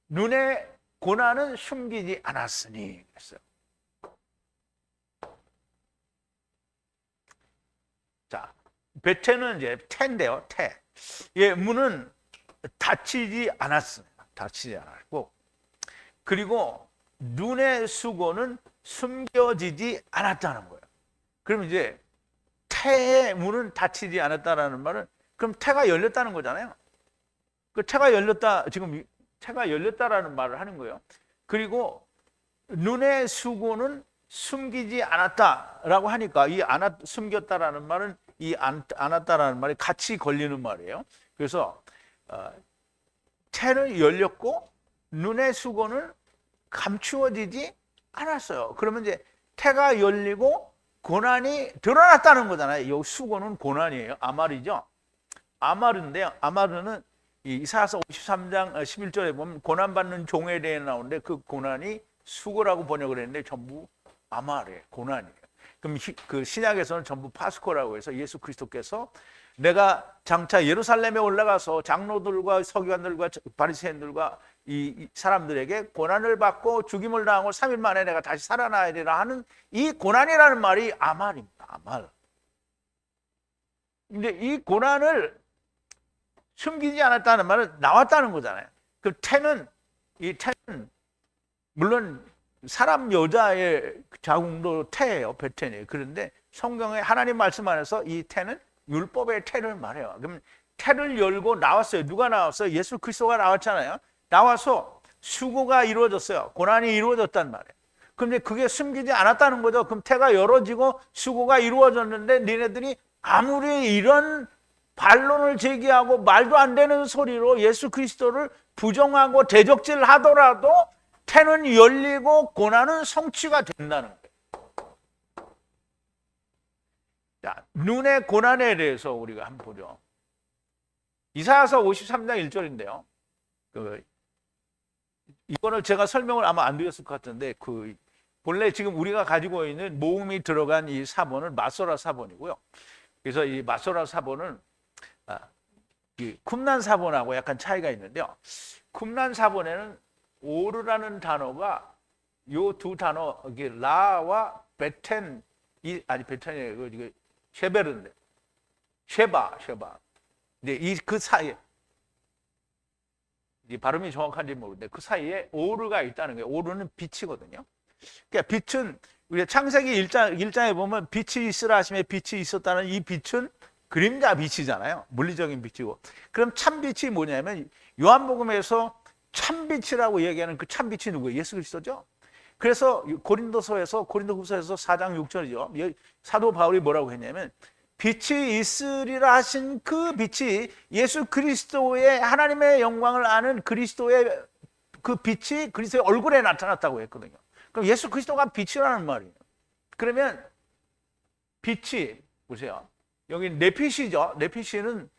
눈의 고난은 숨기지 않았으니 그랬어요. 자, 베테는 이제 태인데요. 태. 예, 문은 닫히지 않았습니다. 닫히지 않았고 그리고 눈의 수고는 숨겨지지 않았다는 거예요. 그럼 이제 태의 문은 닫히지 않았다라는 말은 그럼 태가 열렸다는 거잖아요. 그 태가 열렸다, 지금 태가 열렸다라는 말을 하는 거예요. 그리고 눈의 수고는 숨기지 않았다라고 하니까 이 숨겼다라는 말은 이 않았다라는 말이 같이 걸리는 말이에요. 그래서 태는 열렸고 눈의 수고는 감추어지지 않았어요. 그러면 이제 태가 열리고 고난이 드러났다는 거잖아요. 이 수고는 고난이에요. 아말이죠. 아말인데요. 아말은 이사야서 53장 11절에 보면 고난받는 종에 대해 나오는데 그 고난이 수고라고 번역을 했는데 전부 아말이에요. 고난이에요. 그럼 그 신약에서는 전부 파스코라고 해서 예수 그리스도께서 내가 장차 예루살렘에 올라가서 장로들과 서기관들과 바리새인들과 이 사람들에게 고난을 받고 죽임을 당하고 3일 만에 내가 다시 살아나야 되라 하는 이 고난이라는 말이 아말입니다. 아말. 근데 이 고난을 숨기지 않았다는 말은 나왔다는 거잖아요. 그 태는 물론 사람 여자의 자궁도 태예요. 베테니에요. 그런데 성경에 하나님 말씀 안에서 이 태는 율법의 태를 말해요. 그럼 태를 열고 나왔어요. 누가 나왔어요? 예수 그리스도가 나왔잖아요. 나와서 수고가 이루어졌어요. 고난이 이루어졌단 말이에요. 그런데 그게 숨기지 않았다는 거죠. 그럼 태가 열어지고 수고가 이루어졌는데 니네들이 아무리 이런 반론을 제기하고 말도 안 되는 소리로 예수 그리스도를 부정하고 대적질하더라도 태는 열리고 고난은 성취가 된다는 거예요. 자, 눈의 고난에 대해서 우리가 한번 보죠. 이사야서 53장 1절인데요. 이거는 제가 설명을 아마 안 드렸을 것 같은데 본래 지금 우리가 가지고 있는 모음이 들어간 이 사본은 마소라 사본이고요. 그래서 이 마소라 사본은 이 쿰란사본하고 약간 차이가 있는데요. 쿰란사본에는 오르라는 단어가 요 두 단어, 이게 라와 베텐, 아니 베텐이 이거 쉐베르인데, 쉐바. 근데 이 그 사이에, 이 발음이 정확한지 모르는데 그 사이에 오르가 있다는 거예요. 오르는 빛이거든요. 그러니까 빛은 우리 창세기 1장에 보면 빛이 있으라 하심에 빛이 있었다는 이 빛은 그림자 빛이잖아요. 물리적인 빛이고. 그럼 참빛이 뭐냐면 요한복음에서 참빛이라고 얘기하는 그 참빛이 누구예요? 예수 그리스도죠. 그래서 고린도후서에서 4장 6절이죠. 사도 바울이 뭐라고 했냐면 빛이 있으리라 하신 그 빛이 예수 그리스도의 하나님의 영광을 아는 그리스도의 그 빛이 그리스도의 얼굴에 나타났다고 했거든요. 그럼 예수 그리스도가 빛이라는 말이에요. 그러면 빛이 보세요. 여기 네피시죠. 네피시는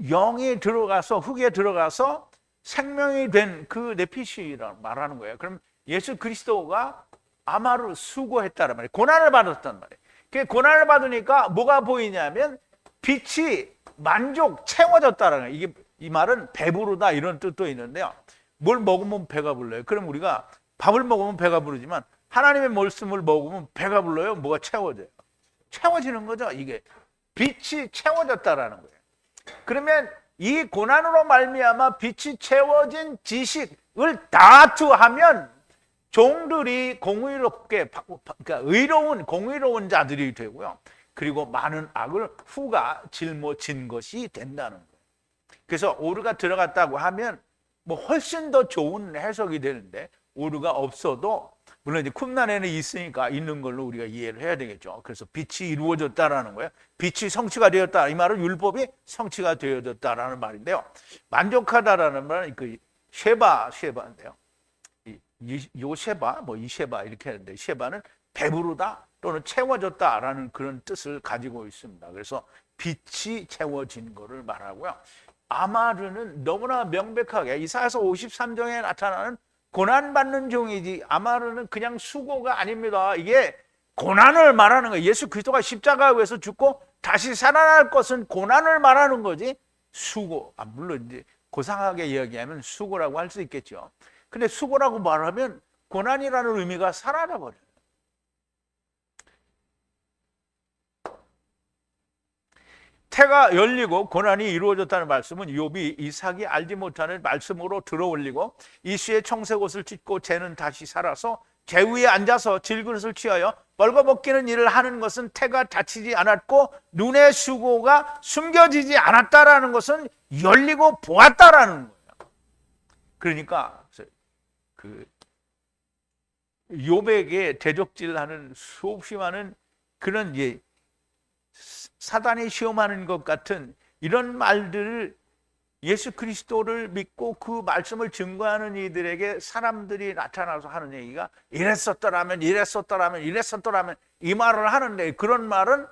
영이 들어가서 흙에 들어가서 생명이 된 그 네피시라고 말하는 거예요. 그럼 예수 그리스도가 아마루 수고했다는 말이에요. 고난을 받았단 말이에요. 그 고난을 받으니까 뭐가 보이냐면 빛이 채워졌다는 거예요. 이게 이 말은 배부르다 이런 뜻도 있는데요. 뭘 먹으면 배가 불러요. 그럼 우리가 밥을 먹으면 배가 부르지만 하나님의 말씀을 먹으면 배가 불러요. 뭐가 채워져요. 채워지는 거죠. 이게 빛이 채워졌다라는 거예요. 그러면 이 고난으로 말미암아 빛이 채워진 지식을 다투하면 종들이 공의롭게, 그러니까 의로운 공의로운 자들이 되고요. 그리고 많은 악을 후가 짊어진 것이 된다는 거예요. 그래서 오르가 들어갔다고 하면 뭐 훨씬 더 좋은 해석이 되는데 오르가 없어도 물론 이제 쿰란에는 있으니까 있는 걸로 우리가 이해를 해야 되겠죠. 그래서 빛이 이루어졌다라는 거예요. 빛이 성취가 되었다. 이 말은 율법이 성취가 되어졌다라는 말인데요. 만족하다라는 말은 그 쉐바인데요. 요 쉐바, 뭐 이 쉐바 이렇게 하는데 쉐바는 배부르다 또는 채워졌다라는 그런 뜻을 가지고 있습니다. 그래서 빛이 채워진 것을 말하고요. 아마르는 너무나 명백하게 이사야서 53장에 나타나는 고난받는 종이지 아마르는 그냥 수고가 아닙니다. 이게 고난을 말하는 거예요. 예수 그리스도가 십자가에서 죽고 다시 살아날 것은 고난을 말하는 거지 수고. 물론 이제 고상하게 이야기하면 수고라고 할 수 있겠죠. 근데 수고라고 말하면 고난이라는 의미가 사라져버려요. 태가 열리고 고난이 이루어졌다는 말씀은 욥이 이삭이 알지 못하는 말씀으로 들어올리고 이수의 청색 옷을 찢고 쟤는 다시 살아서 재 위에 앉아서 질그릇을 취하여 벌거벗기는 일을 하는 것은 태가 다치지 않았고 눈의 수고가 숨겨지지 않았다라는 것은 열리고 보았다라는 거예요. 그러니까 그 욥에게 대적질하는 수없이 많은 그런 사단이 시험하는 것 같은 이런 말들을 예수 그리스도를 믿고 그 말씀을 증거하는 이들에게 사람들이 나타나서 하는 얘기가 이랬었더라면 이 말을 하는데 그런 말은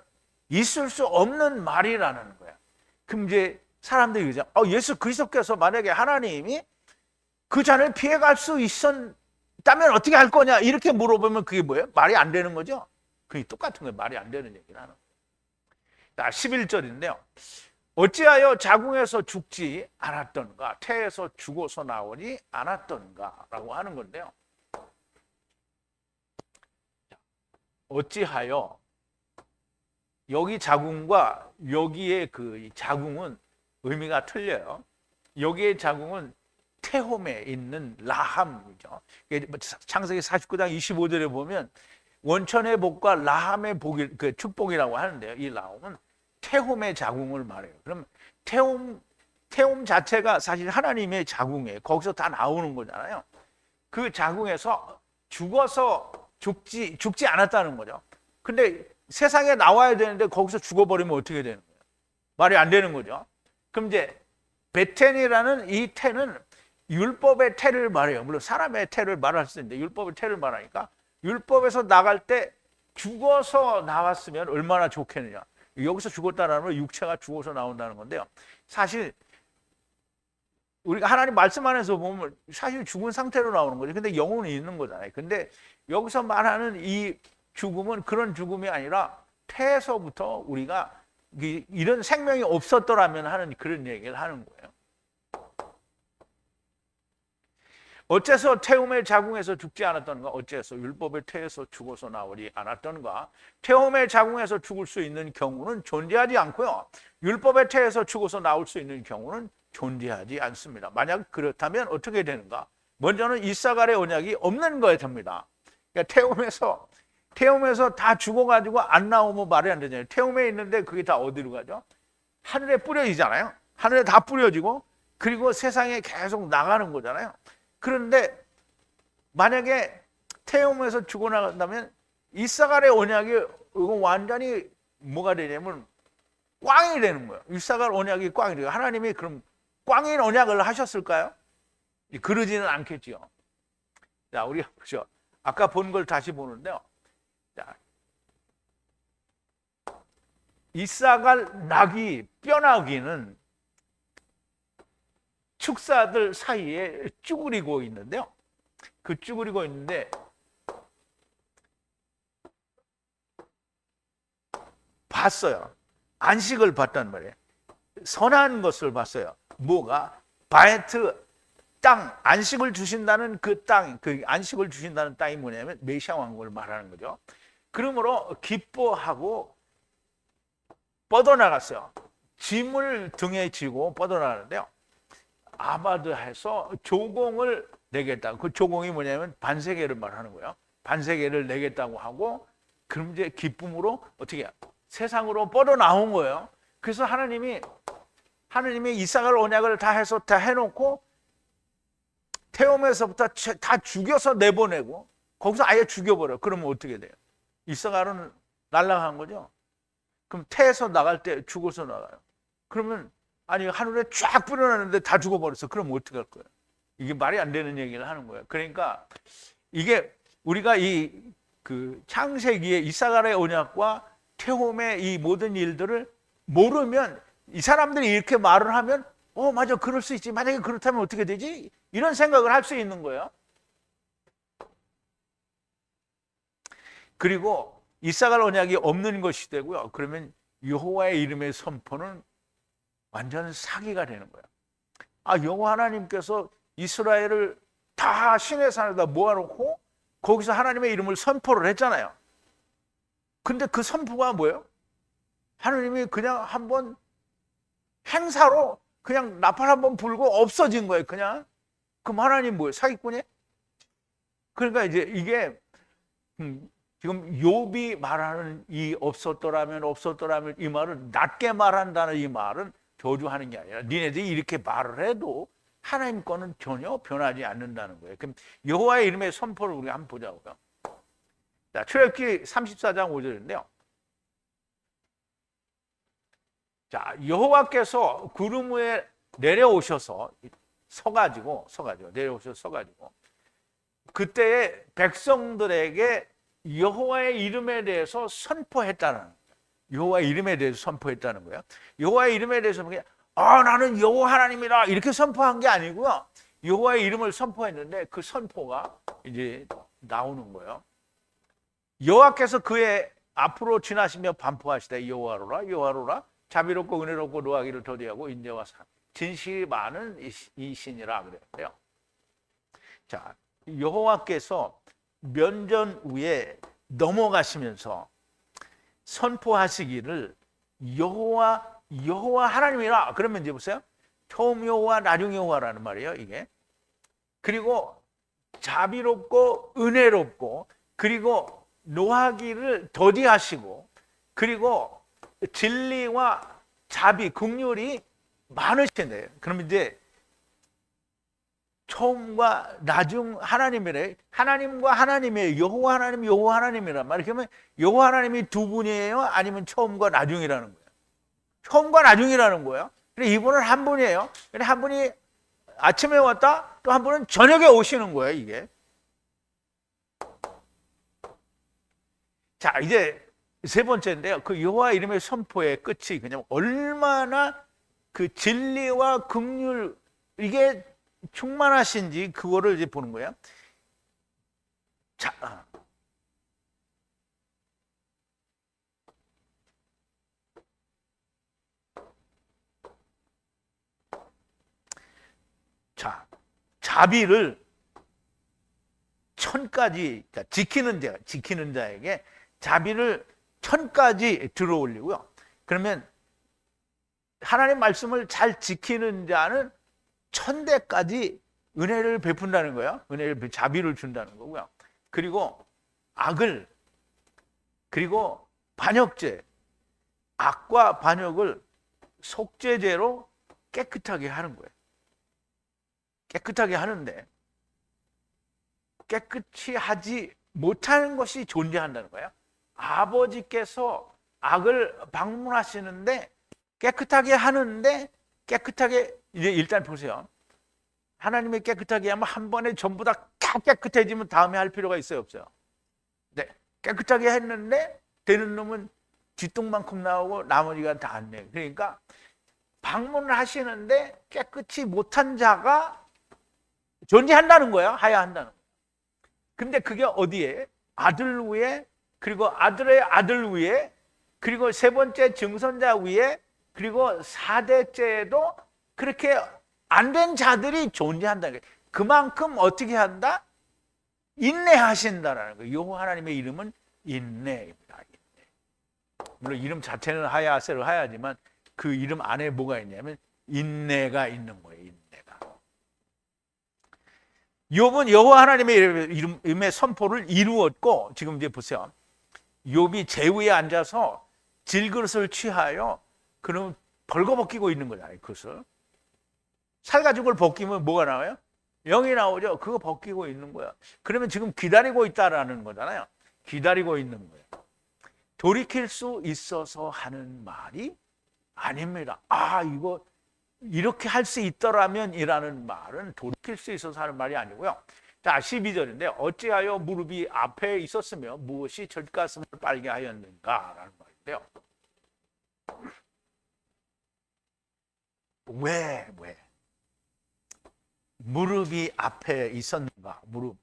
있을 수 없는 말이라는 거야. 그럼 이제 사람들이 그러죠. 예수 그리스도께서 만약에 하나님이 그 잔을 피해갈 수 있었다면 어떻게 할 거냐 이렇게 물어보면 그게 뭐예요? 말이 안 되는 거죠. 그게 똑같은 거예요. 말이 안 되는 얘기를 하는 거예요. 11절인데요. 어찌하여 자궁에서 죽지 않았던가 태에서 죽어서 나오지 않았던가 라고 하는 건데요. 어찌하여 여기 자궁과 여기에 그 자궁은 의미가 틀려요. 여기에 자궁은 태홈에 있는 라함이죠. 창세기 49장 25절에 보면 원천의 복과 라함의 복이 그 축복이라고 하는데요. 이 라함은 태홈의 자궁을 말해요. 그럼 태홈 자체가 사실 하나님의 자궁이에요. 거기서 다 나오는 거잖아요. 그 자궁에서 죽어서 죽지 않았다는 거죠. 근데 세상에 나와야 되는데 거기서 죽어버리면 어떻게 되는 거예요? 말이 안 되는 거죠. 그럼 이제 베텐이라는 이 태는 율법의 태를 말해요. 물론 사람의 태를 말할 수 있는데 율법의 태를 말하니까 율법에서 나갈 때 죽어서 나왔으면 얼마나 좋겠느냐. 여기서 죽었다는 건 육체가 죽어서 나온다는 건데요. 사실 우리가 하나님 말씀 안에서 보면 사실 죽은 상태로 나오는 거죠. 근데 영혼이 있는 거잖아요. 근데 여기서 말하는 이 죽음은 그런 죽음이 아니라 태에서부터 우리가 이런 생명이 없었더라면 하는 그런 얘기를 하는 거예요. 어째서 태움의 자궁에서 죽지 않았던가? 어째서 율법의 태에서 죽어서 나오지 않았던가? 태움의 자궁에서 죽을 수 있는 경우는 존재하지 않고요. 율법의 태에서 죽어서 나올 수 있는 경우는 존재하지 않습니다. 만약 그렇다면 어떻게 되는가? 먼저는 이사갈의 언약이 없는 거에 됩니다. 그러니까 태움에서 다 죽어가지고 안 나오면 말이 안 되잖아요. 태움에 있는데 그게 다 어디로 가죠? 하늘에 뿌려지잖아요. 하늘에 다 뿌려지고 그리고 세상에 계속 나가는 거잖아요. 그런데 만약에 태움에서 죽어나간다면 이사갈의 언약이 이건 완전히 뭐가 되냐면 꽝이 되는 거예요. 이사갈 언약이 꽝이 돼요. 하나님이 그럼 꽝인 언약을 하셨을까요? 그러지는 않겠지요. 자, 우리가 보죠. 아까 본 걸 다시 보는데요. 자, 이사갈 나귀, 뼈나귀는 축사들 사이에 쭈그리고 있는데요. 그 쭈그리고 있는데 봤어요. 안식을 봤단 말이에요. 선한 것을 봤어요. 뭐가? 바에트 땅, 안식을 주신다는 그 땅, 그 안식을 주신다는 땅이 뭐냐면 메시아 왕국을 말하는 거죠. 그러므로 기뻐하고 뻗어나갔어요. 짐을 등에 지고 뻗어나가는데요. 아바드해서 조공을 내겠다. 그 조공이 뭐냐면 반세계를 말하는 거예요. 반세계를 내겠다고 하고 그럼 이제 기쁨으로 어떻게 세상으로 뻗어나온 거예요. 그래서 하나님이 이삭을 언약을 다 해서 다 해놓고 태움에서부터 다 죽여서 내보내고 거기서 아예 죽여버려. 그러면 어떻게 돼요? 이삭은 날아간 거죠. 그럼 태에서 나갈 때 죽어서 나가요. 그러면 아니 하늘에 쫙 뿌려놨는데 다 죽어버렸어. 그럼 어떻게 할 거예요? 이게 말이 안 되는 얘기를 하는 거예요. 그러니까 이게 우리가 그 창세기의 이사갈의 언약과 태홈의 이 모든 일들을 모르면 이 사람들이 이렇게 말을 하면 맞아 그럴 수 있지. 만약에 그렇다면 어떻게 되지? 이런 생각을 할 수 있는 거예요. 그리고 이사갈 언약이 없는 것이 되고요. 그러면 여호와의 이름의 선포는 완전 사기가 되는 거예요. 여호와 하나님께서 이스라엘을 다 신의 산에다 모아놓고 거기서 하나님의 이름을 선포를 했잖아요. 근데 그 선포가 뭐예요? 하나님이 그냥 한번 행사로 그냥 나팔 한번 불고 없어진 거예요. 그냥. 그럼 하나님 뭐예요? 사기꾼이에요? 그러니까 이제 이게 지금 욥이 말하는 이 없었더라면 이 말은 낮게 말한다는 이 말은 저주하는 게 아니라 니네들이 이렇게 말을 해도 하나님 거는 전혀 변하지 않는다는 거예요. 그럼 여호와의 이름의 선포를 우리가 한번 보자고요. 자, 출애굽기 34장 5절인데요. 자, 여호와께서 구름 위에 내려오셔서 서가지고 그때의 백성들에게 여호와의 이름에 대해서 선포했다는 거예요. 여호와의 이름에 대해서 선포했다는 거예요. 여호와의 이름에 대해서 그냥 나는 여호와 하나님이다 이렇게 선포한 게 아니고요. 여호와의 이름을 선포했는데 그 선포가 이제 나오는 거예요. 여호와께서 그의 앞으로 지나시며 반포하시되 여호와로라 자비롭고 은혜롭고 노하기를 더디하고 인자와 진실이 많은 이 신이라 그랬어요. 자, 여호와께서 면전 위에 넘어가시면서 선포하시기를 여호와 하나님이라. 그러면 이제 보세요. 처음 여호와 나중 여호와라는 말이에요. 이게. 그리고 자비롭고 은혜롭고 그리고 노하기를 더디하시고 그리고 진리와 자비, 긍휼이 많으신데요. 그럼 이제 처음과 나중 하나님이래. 하나님과 하나님이에요. 여호와 하나님이란 말이에요. 그러면 여호와 하나님이 두 분이에요? 아니면 처음과 나중이라는 거예요? 처음과 나중이라는 거예요. 근데 이분은 한 분이에요. 근데 한 분이 아침에 왔다, 또 한 분은 저녁에 오시는 거예요, 이게. 자, 이제 세 번째인데요. 그 여호와 이름의 선포의 끝이 그냥 얼마나 그 진리와 긍휼 이게 충만하신지 그거를 이제 보는 거예요. 자, 자비를 천까지 지키는 자에게 자비를 천까지 들어올리고요. 그러면 하나님 말씀을 잘 지키는 자는 천대까지 은혜를 베푼다는 거예요. 자비를 준다는 거고요. 그리고 그리고 반역죄, 악과 반역을 속죄제로 깨끗하게 하는 거예요. 깨끗하게 하는데 깨끗이 하지 못하는 것이 존재한다는 거예요. 아버지께서 악을 방문하시는데 깨끗하게 하는데 깨끗하게 이제 일단 보세요. 하나님이 깨끗하게 하면 한 번에 전부 다 깨끗해지면 다음에 할 필요가 있어요, 없어요? 네, 깨끗하게 했는데 되는 놈은 쥐똥만큼 나오고 나머지가 다 안 내. 그러니까 방문을 하시는데 깨끗이 못한 자가 존재한다는 거예요. 하야 한다는 거예요. 근데 그게 어디에? 아들 위에, 그리고 아들의 아들 위에, 그리고 세 번째 증손자 위에, 그리고 4대째에도 그렇게 안 된 자들이 존재한다는 거예요. 그만큼 어떻게 한다? 인내하신다라는 거예요. 여호와 하나님의 이름은 인내입니다. 물론 이름 자체는 하야세로 하야지만 그 이름 안에 뭐가 있냐면 인내가 있는 거예요. 인내가. 욥은 여호와 하나님의 이름의 선포를 이루었고, 지금 이제 보세요. 욥이 제위에 앉아서 질그릇을 취하여 그럼 벌거벗기고 있는 거잖아요. 그것을 살가죽을 벗기면 뭐가 나와요? 영이 나오죠. 그거 벗기고 있는 거야. 그러면 지금 기다리고 있다라는 거잖아요. 기다리고 있는 거예요. 돌이킬 수 있어서 하는 말이 아닙니다. 이거 이렇게 할 수 있더라면 이라는 말은 돌이킬 수 있어서 하는 말이 아니고요. 자, 12절인데 어찌하여 무릎이 앞에 있었으며 무엇이 젖가슴을 빨게 하였는가라는 말인데요. 왜? 무릎이 앞에 있었는가? 무릎.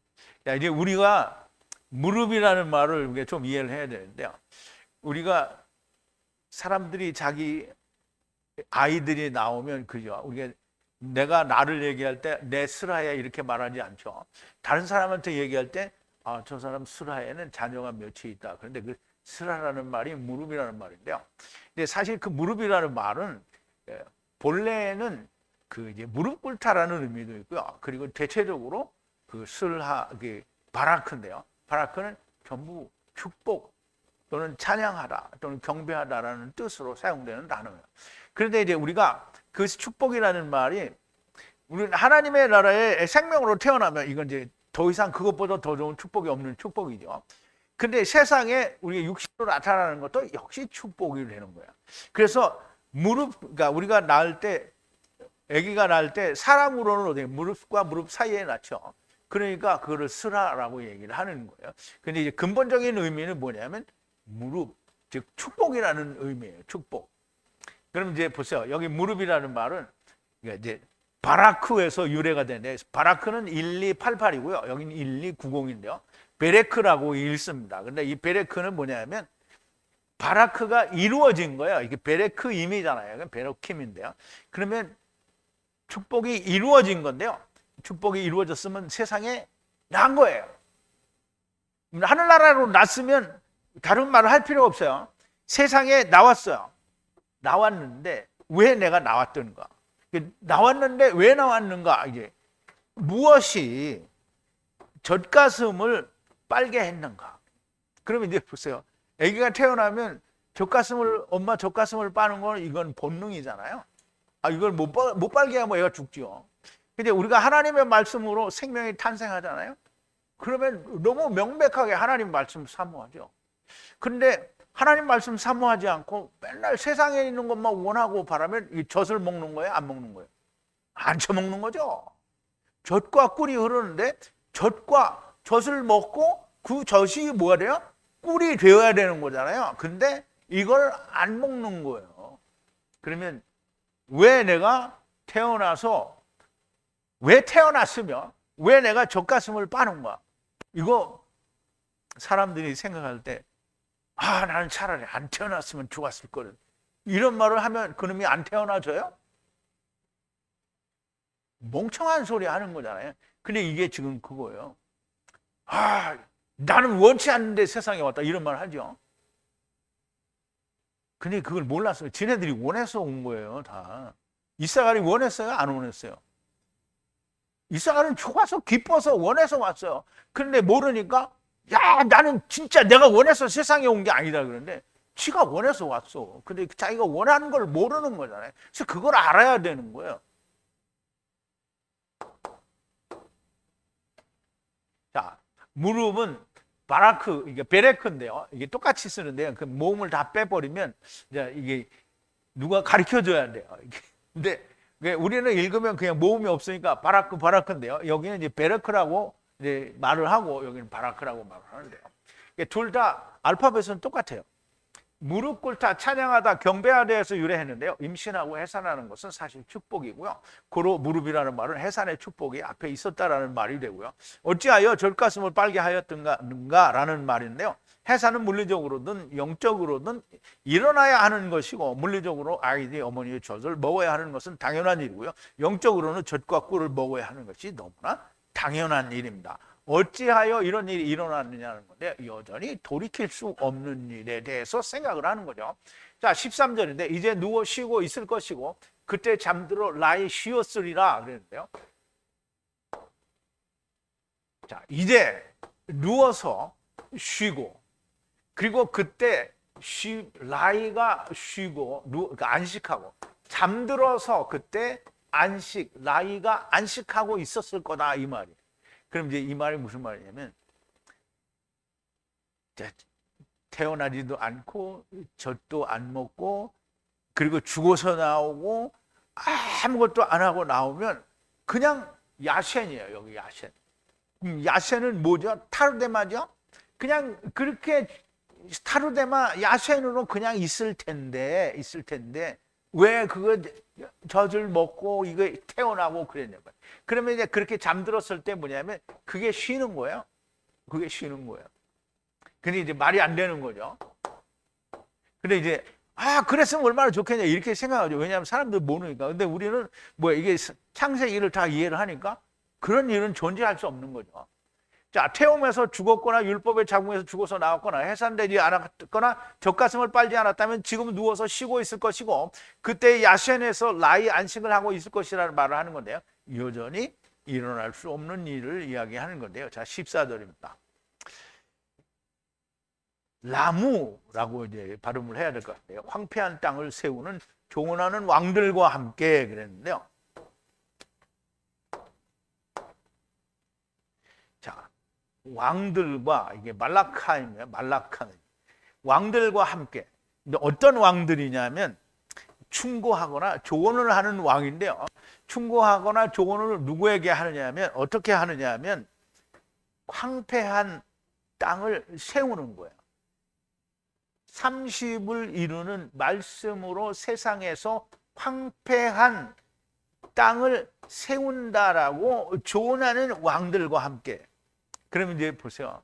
자, 이제 우리가 무릎이라는 말을 좀 이해를 해야 되는데요. 우리가 사람들이 자기 아이들이 나오면 그죠? 우리가 내가 나를 얘기할 때 내 슬하에 이렇게 말하지 않죠. 다른 사람한테 얘기할 때 저 사람 슬하에는 자녀가 몇이 있다. 그런데 그 슬하라는 말이 무릎이라는 말인데요. 근데 사실 그 무릎이라는 말은 본래는 그 이제 무릎 꿇다라는 의미도 있고요. 그리고 대체적으로 그 슬하, 바라크인데요. 바라크는 전부 축복 또는 찬양하다 또는 경배하다라는 뜻으로 사용되는 단어예요. 그런데 이제 우리가 그 축복이라는 말이 우리는 하나님의 나라의 생명으로 태어나면 이건 이제 더 이상 그것보다 더 좋은 축복이 없는 축복이죠. 근데 세상에 우리가 육신으로 나타나는 것도 역시 축복이 되는 거예요. 그래서 그러니까 우리가 낳을 때, 아기가 낳을 때 사람으로는 어디 무릎과 무릎 사이에 낳죠. 그러니까 그거를 슬하라고 얘기를 하는 거예요. 근데 이제 근본적인 의미는 뭐냐면 무릎, 즉 축복이라는 의미예요. 축복. 그럼 이제 보세요. 여기 무릎이라는 말은 이제 바라크에서 유래가 되는데 바라크는 1288이고요. 여기는 1290인데요. 베레크라고 읽습니다. 근데 이 베레크는 뭐냐면 바라크가 이루어진 거예요. 이게 베레크임이잖아요. 베레킴인데요. 그러면 축복이 이루어진 건데요. 축복이 이루어졌으면 세상에 난 거예요. 하늘나라로 났으면 다른 말을 할 필요가 없어요. 세상에 나왔어요. 나왔는데 왜 내가 나왔던가? 나왔는데 왜 나왔는가? 이제 무엇이 젖가슴을 빨게 했는가? 그러면 이제 보세요. 아기가 태어나면 엄마 젖가슴을 빠는 건 이건 본능이잖아요. 이걸 못 빨게 하면 애가 죽죠. 근데 우리가 하나님의 말씀으로 생명이 탄생하잖아요. 그러면 너무 명백하게 하나님 말씀 사모하죠. 근데 하나님 말씀 사모하지 않고 맨날 세상에 있는 것만 원하고 바라면 이 젖을 먹는 거예요? 안 먹는 거예요? 안 처먹는 거죠. 젖과 꿀이 흐르는데 젖과 젖을 먹고 그 젖이 뭐가 돼요? 꿀이 되어야 되는 거잖아요. 근데 이걸 안 먹는 거예요. 그러면 왜 내가 태어났으며 왜 내가 젖가슴을 빠는가? 이거 사람들이 생각할 때 나는 차라리 안 태어났으면 좋았을 거를 이런 말을 하면 그놈이 안 태어나져요? 멍청한 소리 하는 거잖아요. 근데 이게 지금 그거예요. 아, 나는 원치 않는데 세상에 왔다 이런 말 하죠. 근데 그걸 몰랐어요. 지네들이 원해서 온 거예요, 다. 이사갈이 원했어요? 안 원했어요? 이사갈은 좋아서 기뻐서 원해서 왔어요. 그런데 모르니까 야, 나는 진짜 내가 원해서 세상에 온 게 아니다 그러는데 지가 원해서 왔어. 근데 자기가 원하는 걸 모르는 거잖아요. 그래서 그걸 알아야 되는 거예요. 자, 무릎은 바라크, 이게 베레크인데요. 이게 똑같이 쓰는데요. 그 모음을 다 빼버리면 이게 누가 가르쳐 줘야 돼요. 근데 우리는 읽으면 그냥 모음이 없으니까 바라크인데요. 여기는 이제 베레크라고 이제 말을 하고 여기는 바라크라고 말을 하는데요. 둘 다 알파벳은 똑같아요. 무릎 꿇다, 찬양하다, 경배하다에서 유래했는데요. 임신하고 해산하는 것은 사실 축복이고요. 고로 무릎이라는 말은 해산의 축복이 앞에 있었다라는 말이 되고요. 어찌하여 젖가슴을 빨게 하였던가라는 말인데요. 해산은 물리적으로든 영적으로든 일어나야 하는 것이고, 물리적으로 아이들이 어머니의 젖을 먹어야 하는 것은 당연한 일이고요. 영적으로는 젖과 꿀을 먹어야 하는 것이 너무나 당연한 일입니다. 어찌하여 이런 일이 일어났느냐는 건데 여전히 돌이킬 수 없는 일에 대해서 생각을 하는 거죠. 자, 13절인데 이제 누워 쉬고 있을 것이고 그때 잠들어 라이 쉬었으리라 그랬는데요. 자, 이제 누워서 쉬고 그리고 그때 라이가 쉬고 그러니까 안식하고 잠들어서 그때 라이가 안식하고 있었을 거다 이 말이에요. 그럼 이제 이 말이 무슨 말이냐면 태어나지도 않고 젖도 안 먹고 그리고 죽어서 나오고 아무것도 안 하고 나오면 그냥 야센이에요. 여기 야센. 야센은 뭐죠? 타르데마죠? 그냥 그렇게 타르데마 야센으로 그냥 있을 텐데 왜 그거 젖을 먹고 이거 태어나고 그랬냐고요. 그러면 이제 그렇게 잠들었을 때 뭐냐면 그게 쉬는 거예요. 그게 쉬는 거예요. 근데 이제 말이 안 되는 거죠. 근데 이제 그랬으면 얼마나 좋겠냐 이렇게 생각하죠. 왜냐하면 사람들 모르니까. 근데 우리는 이게 창세기를 다 이해를 하니까 그런 일은 존재할 수 없는 거죠. 자, 태움에서 죽었거나 율법의 자궁에서 죽어서 나왔거나 해산되지 않았거나 젖가슴을 빨지 않았다면 지금 누워서 쉬고 있을 것이고 그때 야센에서 라이 안식을 하고 있을 것이라는 말을 하는 건데요. 여전히 일어날 수 없는 일을 이야기하는 건데요. 자, 14절입니다. 라무라고 이제 발음을 해야 될 것 같아요. 황폐한 땅을 세우는 조언하는 왕들과 함께 그랬는데요. 자, 왕들과 이게 말라카임이에요. 말라카임. 왕들과 함께. 근데 어떤 왕들이냐면 충고하거나 조언을 하는 왕인데요. 충고하거나 조언을 누구에게 하느냐면 어떻게 하느냐면 황폐한 땅을 세우는 거예요. 30을 이루는 말씀으로 세상에서 황폐한 땅을 세운다라고 조언하는 왕들과 함께. 그러면 이제 보세요.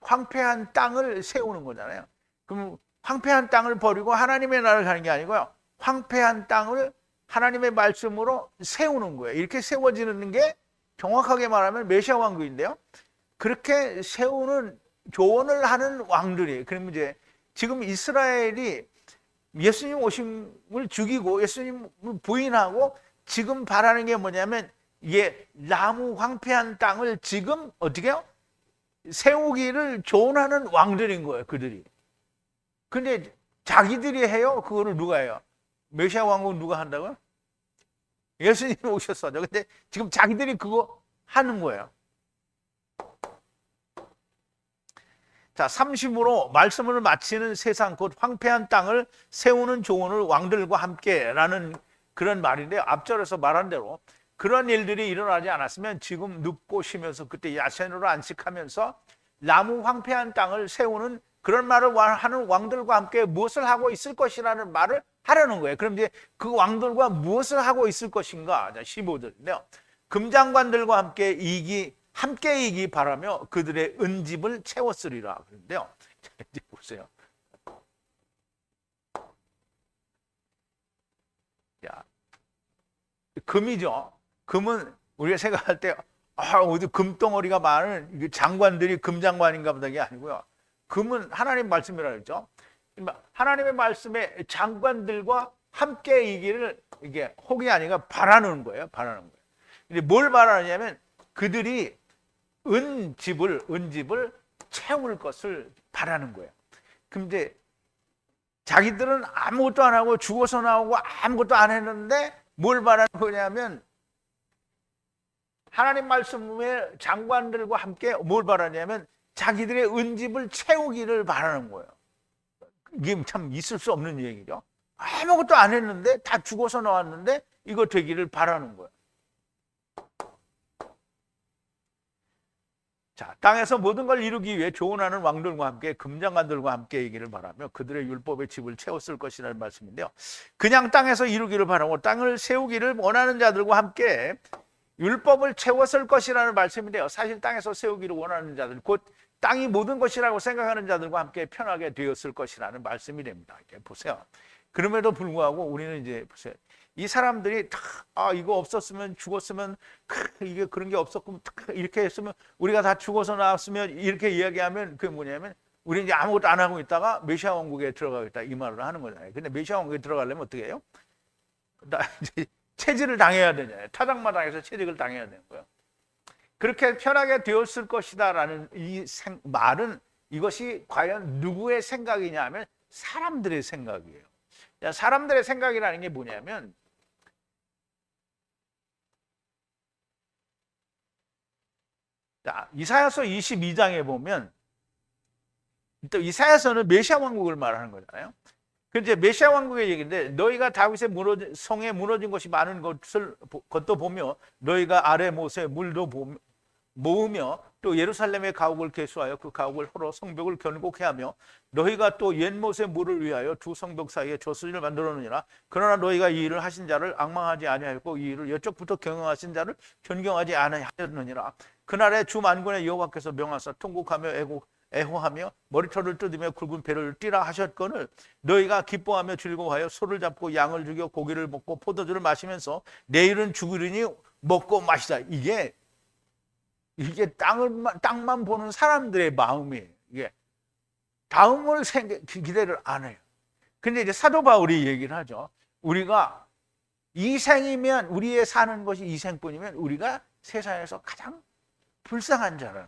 황폐한 땅을 세우는 거잖아요. 그럼 황폐한 땅을 버리고 하나님의 나라를 가는 게 아니고요. 황폐한 땅을 하나님의 말씀으로 세우는 거예요. 이렇게 세워지는 게 정확하게 말하면 메시아 왕국인데요. 그렇게 세우는 조언을 하는 왕들이. 그러면 이제 지금 이스라엘이 예수님 오심을 죽이고 예수님을 부인하고 지금 바라는 게 뭐냐면 이게 나무 황폐한 땅을 지금 어떻게 해요? 세우기를 조언하는 왕들인 거예요. 그들이. 근데 자기들이 해요? 그거를 누가 해요? 메시아 왕국은 누가 한다고요? 예수님이 오셨어요. 근데 지금 자기들이 그거 하는 거예요. 자, 30으로 말씀을 마치는 세상 곧 황폐한 땅을 세우는 조언을 왕들과 함께라는 그런 말인데요. 앞절에서 말한 대로 그런 일들이 일어나지 않았으면 지금 눕고 쉬면서 그때 야센으로 안식하면서 나무 황폐한 땅을 세우는 그런 말을 하는 왕들과 함께 무엇을 하고 있을 것이라는 말을 하려는 거예요. 그럼 이제 그 왕들과 무엇을 하고 있을 것인가? 15절인데요. 금장관들과 함께 이기 바라며 그들의 은집을 채웠으리라. 그런데요. 이제 보세요. 자, 금이죠. 금은 우리가 생각할 때 어디 금덩어리가 많은 장관들이 금장관인가 보다 게 아니고요. 금은 하나님 말씀이라고 했죠. 하나님의 말씀에 장관들과 함께 이기를 이게 혹이 아니라 바라는 거예요. 바라는 거예요. 근데 뭘 바라느냐면 그들이 은집을 채울 것을 바라는 거예요. 근데 자기들은 아무것도 안 하고 죽어서 나오고 아무것도 안 했는데 뭘 바라는 거냐면 하나님 말씀에 장관들과 함께 뭘 바라냐면 자기들의 은집을 채우기를 바라는 거예요. 이게 참 있을 수 없는 얘기죠. 아무것도 안 했는데 다 죽어서 나왔는데 이거 되기를 바라는 거예요. 자, 땅에서 모든 걸 이루기 위해 조언하는 왕들과 함께 금장관들과 함께 이기를 바라며 그들의 율법의 집을 채웠을 것이라는 말씀인데요. 그냥 땅에서 이루기를 바라고 땅을 세우기를 원하는 자들과 함께 율법을 채웠을 것이라는 말씀인데요. 사실 땅에서 세우기를 원하는 자들, 곧 땅이 모든 것이라고 생각하는 자들과 함께 편하게 되었을 것이라는 말씀이 됩니다. 이렇게 보세요. 그럼에도 불구하고 우리는 이제 보세요. 이 사람들이 이거 없었으면 죽었으면 이게 그런 게 없었고 이렇게 했으면 우리가 다 죽어서 나왔으면 이렇게 이야기하면 그게 뭐냐면 우리 이제 아무것도 안 하고 있다가 메시아 왕국에 들어가겠다 이 말을 하는 거잖아요. 근데 메시아 왕국에 들어가려면 어떻게 해요? 이제 체질을 당해야 되잖아요. 타작마당에서 체질을 당해야 되는 거예요. 그렇게 편하게 되었을 것이다라는 이 말은 이것이 과연 누구의 생각이냐 하면 사람들의 생각이에요. 사람들의 생각이라는 게 뭐냐면 이사야서 22장에 보면 또 이사야서는 메시아 왕국을 말하는 거잖아요. 근데 메시아 왕국의 얘기인데 너희가 다윗의 성에 무너진 것이 많은 것도 보며 너희가 아래 못에 물도 모으며 또 예루살렘의 가옥을 개수하여 그 가옥을 홀어 성벽을 견고케 하며 너희가 또 옛못의 물을 위하여 두 성벽 사이에 저수지를 만들었느니라. 그러나 너희가 이 일을 하신 자를 앙망하지 아니하였고 이 일을 여쪽부터 경영하신 자를 존경하지 아니하였느니라. 그날에 주 만군의 여호와께서 명하사 통곡하며 애호하며 머리털을 뜯으며 굵은 배를 띠라 하셨거늘 너희가 기뻐하며 즐거워하여 소를 잡고 양을 죽여 고기를 먹고 포도주를 마시면서 내일은 죽으리니 먹고 마시자. 이게 땅만 보는 사람들의 마음이에요. 이게 다음을 기대를 안 해요. 근데 이제 사도 바울이 얘기를 하죠. 우리가 이 생이면 우리의 사는 것이 이 생뿐이면 우리가 세상에서 가장 불쌍한 자라는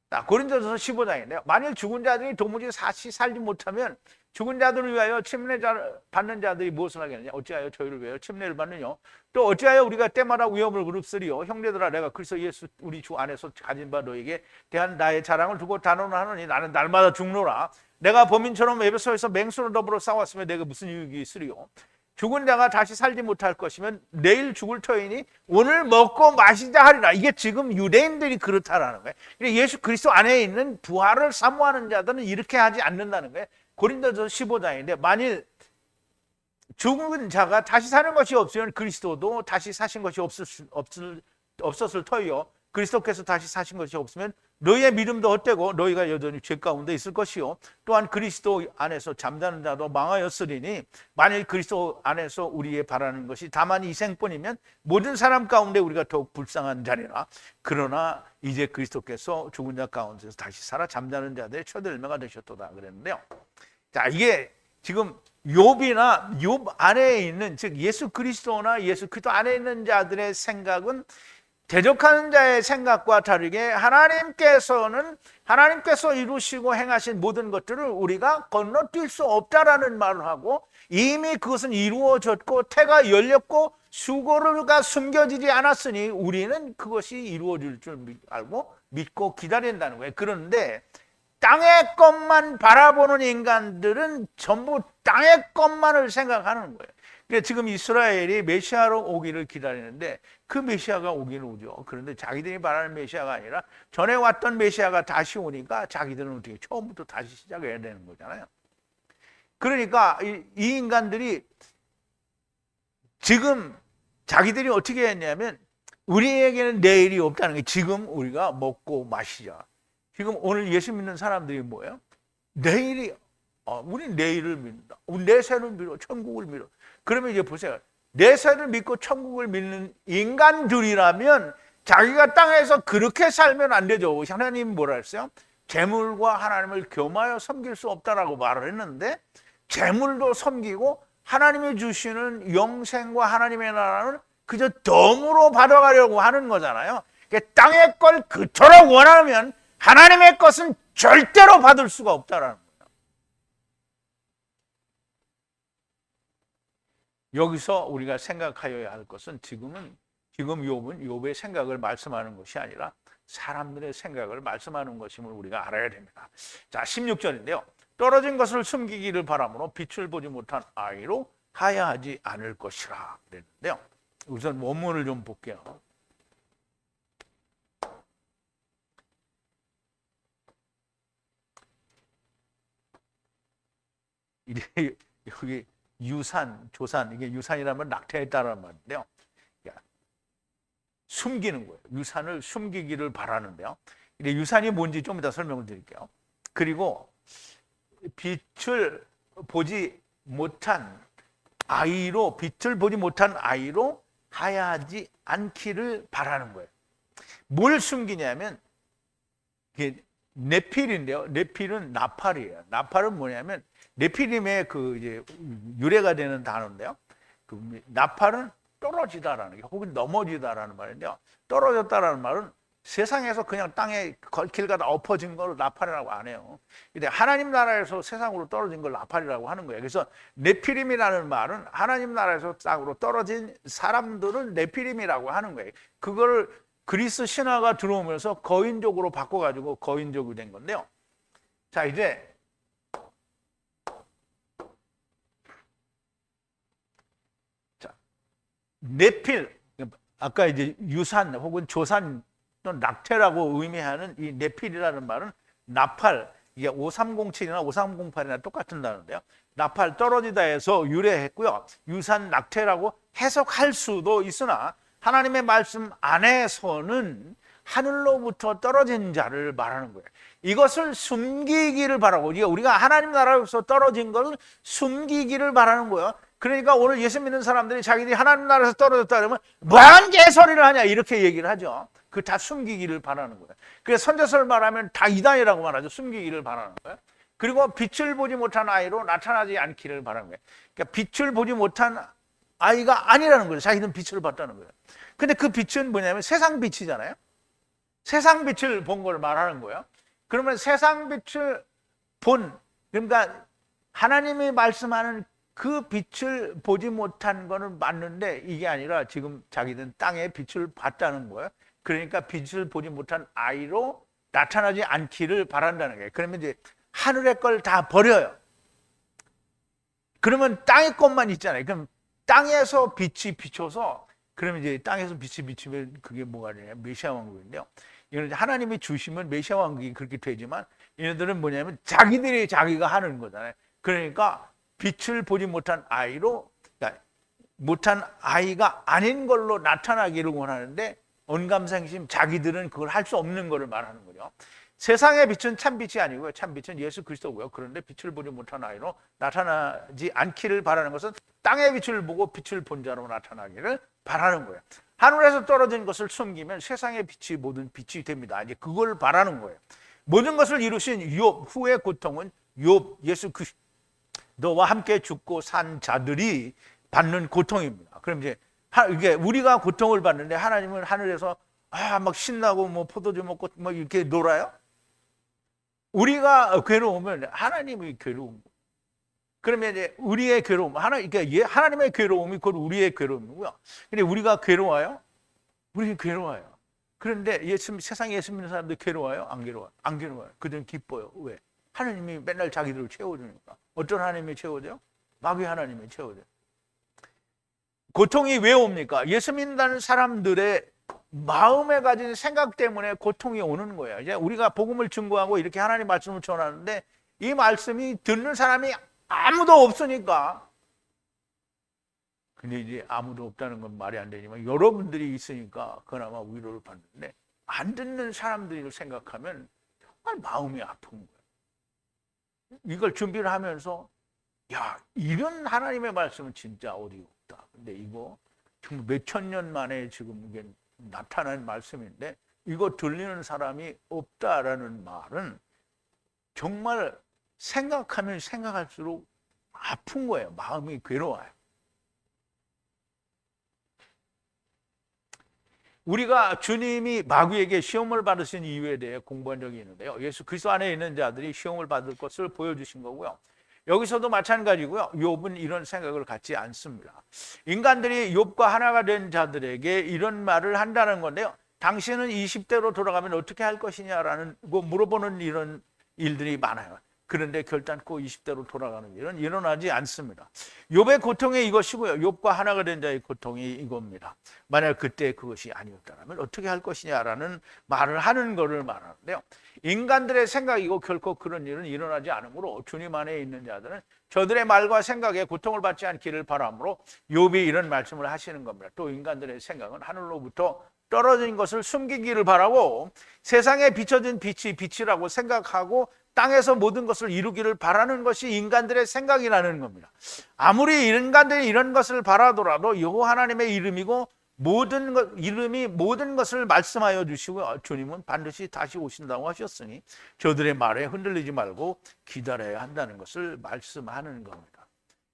거예요. 고린도전서 15장인데요. 만일 죽은 자들이 도무지 살지 못하면 죽은 자들을 위하여 침례 받는 자들이 무엇을 하겠느냐? 어찌하여 저희를 위하여 침례를 받느냐? 또 어찌하여 우리가 때마다 위험을 무릅쓰리요? 형제들아 내가 그리스도 예수 우리 주 안에서 가진 바 너에게 대한 나의 자랑을 두고 단언하노니 나는 날마다 죽노라. 내가 범인처럼 에베소에서 맹수로 더불어 싸웠으며 내가 무슨 유익이 있으리요? 죽은 자가 다시 살지 못할 것이면 내일 죽을 터이니 오늘 먹고 마시자 하리라. 이게 지금 유대인들이 그렇다라는 거예요. 예수 그리스도 안에 있는 부활을 사모하는 자들은 이렇게 하지 않는다는 거예요. 고린도전서 15장인데 만일 죽은 자가 다시 사는 것이 없으면 그리스도도 다시 사신 것이 없었을 터이요. 그리스도께서 다시 사신 것이 없으면 너희의 믿음도 헛되고 너희가 여전히 죄 가운데 있을 것이요. 또한 그리스도 안에서 잠자는 자도 망하였으리니 만일 그리스도 안에서 우리의 바라는 것이 다만 이 생뿐이면 모든 사람 가운데 우리가 더욱 불쌍한 자리라. 그러나 이제 그리스도께서 죽은 자 가운데서 다시 살아 잠자는 자들의 초들매가 되셨도다 그랬는데요. 자, 이게 지금 욥 안에 있는 즉 예수 그리스도나 예수 그리스도 안에 있는 자들의 생각은 대적하는 자의 생각과 다르게 하나님께서 이루시고 행하신 모든 것들을 우리가 건너뛸 수 없다라는 말을 하고 이미 그것은 이루어졌고 태가 열렸고 수고가 숨겨지지 않았으니 우리는 그것이 이루어질 줄 알고 믿고 기다린다는 거예요. 그런데 땅의 것만 바라보는 인간들은 전부 땅의 것만을 생각하는 거예요. 그러니까 지금 이스라엘이 메시아로 오기를 기다리는데 그 메시아가 오기는 오죠. 그런데 자기들이 바라는 메시아가 아니라 전에 왔던 메시아가 다시 오니까 자기들은 어떻게 처음부터 다시 시작해야 되는 거잖아요. 그러니까 이 인간들이 지금 자기들이 어떻게 했냐면 우리에게는 내일이 없다는 게 지금 우리가 먹고 마시자. 지금 오늘 예수 믿는 사람들이 뭐예요? 내일이 우리 내일을 믿는다. 우리 내세를 믿어. 천국을 믿어. 그러면 이제 보세요. 내세를 믿고 천국을 믿는 인간들이라면 자기가 땅에서 그렇게 살면 안 되죠. 하나님 뭐라 했어요? 재물과 하나님을 겸하여 섬길 수 없다라고 말을 했는데, 재물도 섬기고 하나님이 주시는 영생과 하나님의 나라는 그저 덤으로 받아가려고 하는 거잖아요. 그러니까 땅의 걸 그토록 원하면 하나님의 것은 절대로 받을 수가 없다라는 거예요. 여기서 우리가 생각하여야 할 것은 지금 욥은 욥의 생각을 말씀하는 것이 아니라 사람들의 생각을 말씀하는 것임을 우리가 알아야 됩니다. 자, 16절인데요. 떨어진 것을 숨기기를 바라므로 빛을 보지 못한 아이로 하야하지 않을 것이라 그랬는데요. 우선 원문을 좀 볼게요. 여기 유산, 조산, 이게 유산이라면 낙태했다는 말인데요. 숨기는 거예요. 유산을 숨기기를 바라는데요. 유산이 뭔지 좀 이따 설명을 드릴게요. 그리고 빛을 보지 못한 아이로 하야하지 않기를 바라는 거예요. 뭘 숨기냐면 네필인데요. 네필은 나팔이에요. 나팔은 뭐냐면 네필임의 그 이제 유래가 되는 단어인데요. 그 나팔은 떨어지다라는 게 혹은 넘어지다라는 말인데요. 떨어졌다라는 말은 세상에서 그냥 땅에 길 가다 엎어진 걸 나팔이라고 안 해요. 근데 하나님 나라에서 세상으로 떨어진 걸 나팔이라고 하는 거예요. 그래서 네피림이라는 말은 하나님 나라에서 땅으로 떨어진 사람들을 네피림이라고 하는 거예요. 그거를 그리스 신화가 들어오면서 거인족으로 바꿔가지고 거인족이 된 건데요. 자, 이제 네필, 아까 이제 유산 혹은 조산 또는 낙태라고 의미하는 이 네필이라는 말은 나팔, 이게 5307이나 5308이나 똑같은 단어인데요. 나팔 떨어지다 해서 유래했고요. 유산 낙태라고 해석할 수도 있으나 하나님의 말씀 안에서는 하늘로부터 떨어진 자를 말하는 거예요. 이것을 숨기기를 바라고, 우리가 하나님 나라에서 떨어진 것을 숨기기를 바라는 거예요. 그러니까 오늘 예수 믿는 사람들이 자기들이 하나님 나라에서 떨어졌다 그러면 뭐한 개소리를 하냐 이렇게 얘기를 하죠. 그 다 숨기기를 바라는 거예요. 그래서 선제설 말하면 다 이단이라고 말하죠. 숨기기를 바라는 거예요. 그리고 빛을 보지 못한 아이로 나타나지 않기를 바라는 거예요. 그러니까 빛을 보지 못한 아이가 아니라는 거예요. 자기는 빛을 봤다는 거예요. 근데 그 빛은 뭐냐면 세상 빛이잖아요. 세상 빛을 본 걸 말하는 거예요. 그러면 세상 빛을 그러니까 하나님이 말씀하는 그 빛을 보지 못한 거는 맞는데 이게 아니라 지금 자기는 땅의 빛을 봤다는 거예요. 그러니까 빛을 보지 못한 아이로 나타나지 않기를 바란다는 거예요. 그러면 이제 하늘의 걸 다 버려요. 그러면 땅의 것만 있잖아요. 그럼 땅에서 빛이 비춰서 그러면 이제 땅에서 빛이 비치면 그게 뭐가 되냐? 메시아 왕국인데요. 이건 하나님이 주시면 메시아 왕국이 그렇게 되지만 얘네들은 뭐냐면 자기가 하는 거잖아요. 그러니까 빛을 보지 못한 아이로, 그러니까 못한 아이가 아닌 걸로 나타나기를 원하는데 언감생심 자기들은 그걸 할 수 없는 거를 말하는 거죠. 세상의 빛은 참빛이 아니고요. 참빛은 예수 그리스도고요. 그런데 빛을 보지 못한 아이로 나타나지 않기를 바라는 것은 땅의 빛을 보고 빛을 본 자로 나타나기를 바라는 거예요. 하늘에서 떨어진 것을 숨기면 세상의 빛이 모든 빛이 됩니다. 이제 그걸 바라는 거예요. 모든 것을 이루신 욥 후의 고통은 욥 예수 그리스도와 함께 죽고 산 자들이 받는 고통입니다. 그럼 이제 이게 우리가 고통을 받는데 하나님은 하늘에서 막 신나고 뭐 포도주 먹고 뭐 이렇게 놀아요? 우리가 괴로우면 하나님이 괴로운 거예요. 그러면 이제 우리의 괴로움, 그러니까 하나님의 괴로움이 곧 우리의 괴로움이고요. 근데 우리가 괴로워요? 우리는 괴로워요. 그런데 세상에 예수 믿는 사람들 괴로워요? 안 괴로워요? 안 괴로워요. 그들은 기뻐요. 왜? 하나님이 맨날 자기들을 채워주니까. 어떤 하나님이 채워줘요? 마귀 하나님이 채워줘요. 고통이 왜 옵니까? 예수 믿는다는 사람들의 마음에 가진 생각 때문에 고통이 오는 거예요. 이제 우리가 복음을 증거하고 이렇게 하나님 말씀을 전하는데 이 말씀이 듣는 사람이 아무도 없으니까. 근데 이제 아무도 없다는 건 말이 안 되지만 여러분들이 있으니까 그나마 위로를 받는데 안 듣는 사람들을 생각하면 정말 마음이 아픈 거예요. 이걸 준비를 하면서 이런 하나님의 말씀은 진짜 어디요? 없다. 근데 이거 정말 몇천 년 만에 지금 이게 나타난 말씀인데 이거 들리는 사람이 없다라는 말은 정말 생각하면 생각할수록 아픈 거예요. 마음이 괴로워요. 우리가 주님이 마귀에게 시험을 받으신 이유에 대해 공부한 적이 있는데요. 예수 그리스도 안에 있는 자들이 시험을 받을 것을 보여주신 거고요. 여기서도 마찬가지고요. 욥은 이런 생각을 갖지 않습니다. 인간들이 욥과 하나가 된 자들에게 이런 말을 한다는 건데요. 당신은 20대로 돌아가면 어떻게 할 것이냐라는 물어보는 이런 일들이 많아요. 그런데 결단코 20대로 돌아가는 일은 일어나지 않습니다. 욥의 고통이 이것이고요. 욥과 하나가 된 자의 고통이 이겁니다. 만약 그때 그것이 아니었다면 어떻게 할 것이냐라는 말을 하는 것을 말하는데요. 인간들의 생각이고 결코 그런 일은 일어나지 않으므로 주님 안에 있는 자들은 저들의 말과 생각에 고통을 받지 않기를 바라므로 욥이 이런 말씀을 하시는 겁니다. 또 인간들의 생각은 하늘로부터 떨어진 것을 숨기기를 바라고 세상에 비춰진 빛이 빛이라고 생각하고 땅에서 모든 것을 이루기를 바라는 것이 인간들의 생각이라는 겁니다. 아무리 인간들이 이런 것을 바라더라도 여호와 하나님의 이름이고 이름이 모든 것을 말씀하여 주시고 주님은 반드시 다시 오신다고 하셨으니 저들의 말에 흔들리지 말고 기다려야 한다는 것을 말씀하는 겁니다.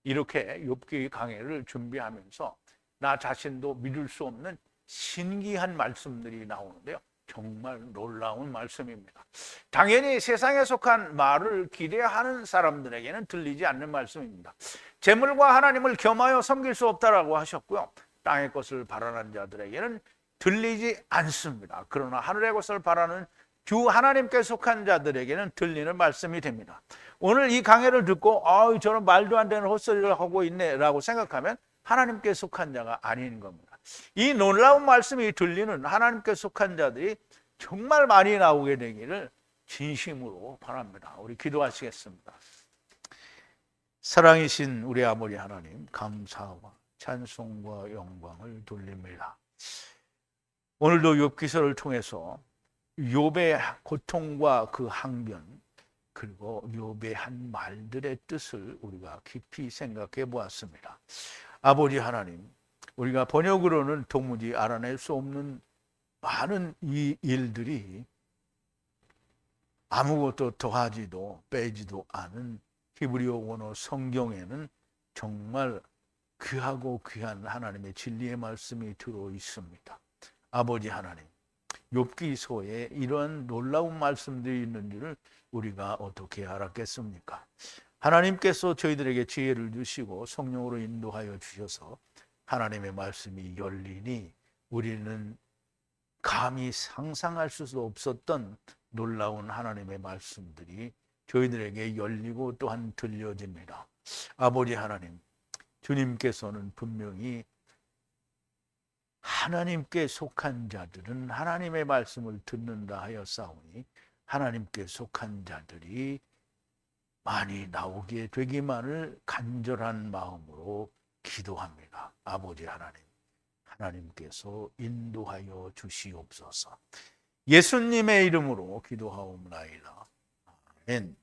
이렇게 욥기 강해를 준비하면서 나 자신도 믿을 수 없는 신기한 말씀들이 나오는데요. 정말 놀라운 말씀입니다. 당연히 세상에 속한 말을 기대하는 사람들에게는 들리지 않는 말씀입니다. 재물과 하나님을 겸하여 섬길 수 없다라고 하셨고요. 땅의 것을 바라는 자들에게는 들리지 않습니다. 그러나 하늘의 것을 바라는 주 하나님께 속한 자들에게는 들리는 말씀이 됩니다. 오늘 이 강해를 듣고 저런 말도 안 되는 헛소리를 하고 있네 라고 생각하면 하나님께 속한 자가 아닌 겁니다. 이 놀라운 말씀이 들리는 하나님께 속한 자들이 정말 많이 나오게 되기를 진심으로 바랍니다. 우리 기도하시겠습니다. 사랑이신 우리 아버지 하나님, 감사와 찬송과 영광을 돌립니다. 오늘도 욥기서를 통해서 욥의 고통과 그 항변, 그리고 욥의 한 말들의 뜻을 우리가 깊이 생각해 보았습니다. 아버지 하나님, 우리가 번역으로는 도무지 알아낼 수 없는 많은 이 일들이 아무것도 더하지도 빼지도 않은 히브리어 원어 성경에는 정말 귀하고 귀한 하나님의 진리의 말씀이 들어 있습니다. 아버지 하나님, 욥기서에 이런 놀라운 말씀들이 있는 줄을 우리가 어떻게 알았겠습니까? 하나님께서 저희들에게 지혜를 주시고 성령으로 인도하여 주셔서 하나님의 말씀이 열리니 우리는 감히 상상할 수도 없었던 놀라운 하나님의 말씀들이 저희들에게 열리고 또한 들려집니다. 아버지 하나님, 주님께서는 분명히 하나님께 속한 자들은 하나님의 말씀을 듣는다 하였사오니 하나님께 속한 자들이 많이 나오게 되기만을 간절한 마음으로 기도합니다. 아버지 하나님, 하나님께서 인도하여 주시옵소서. 예수님의 이름으로 기도하옵나이다. 아멘.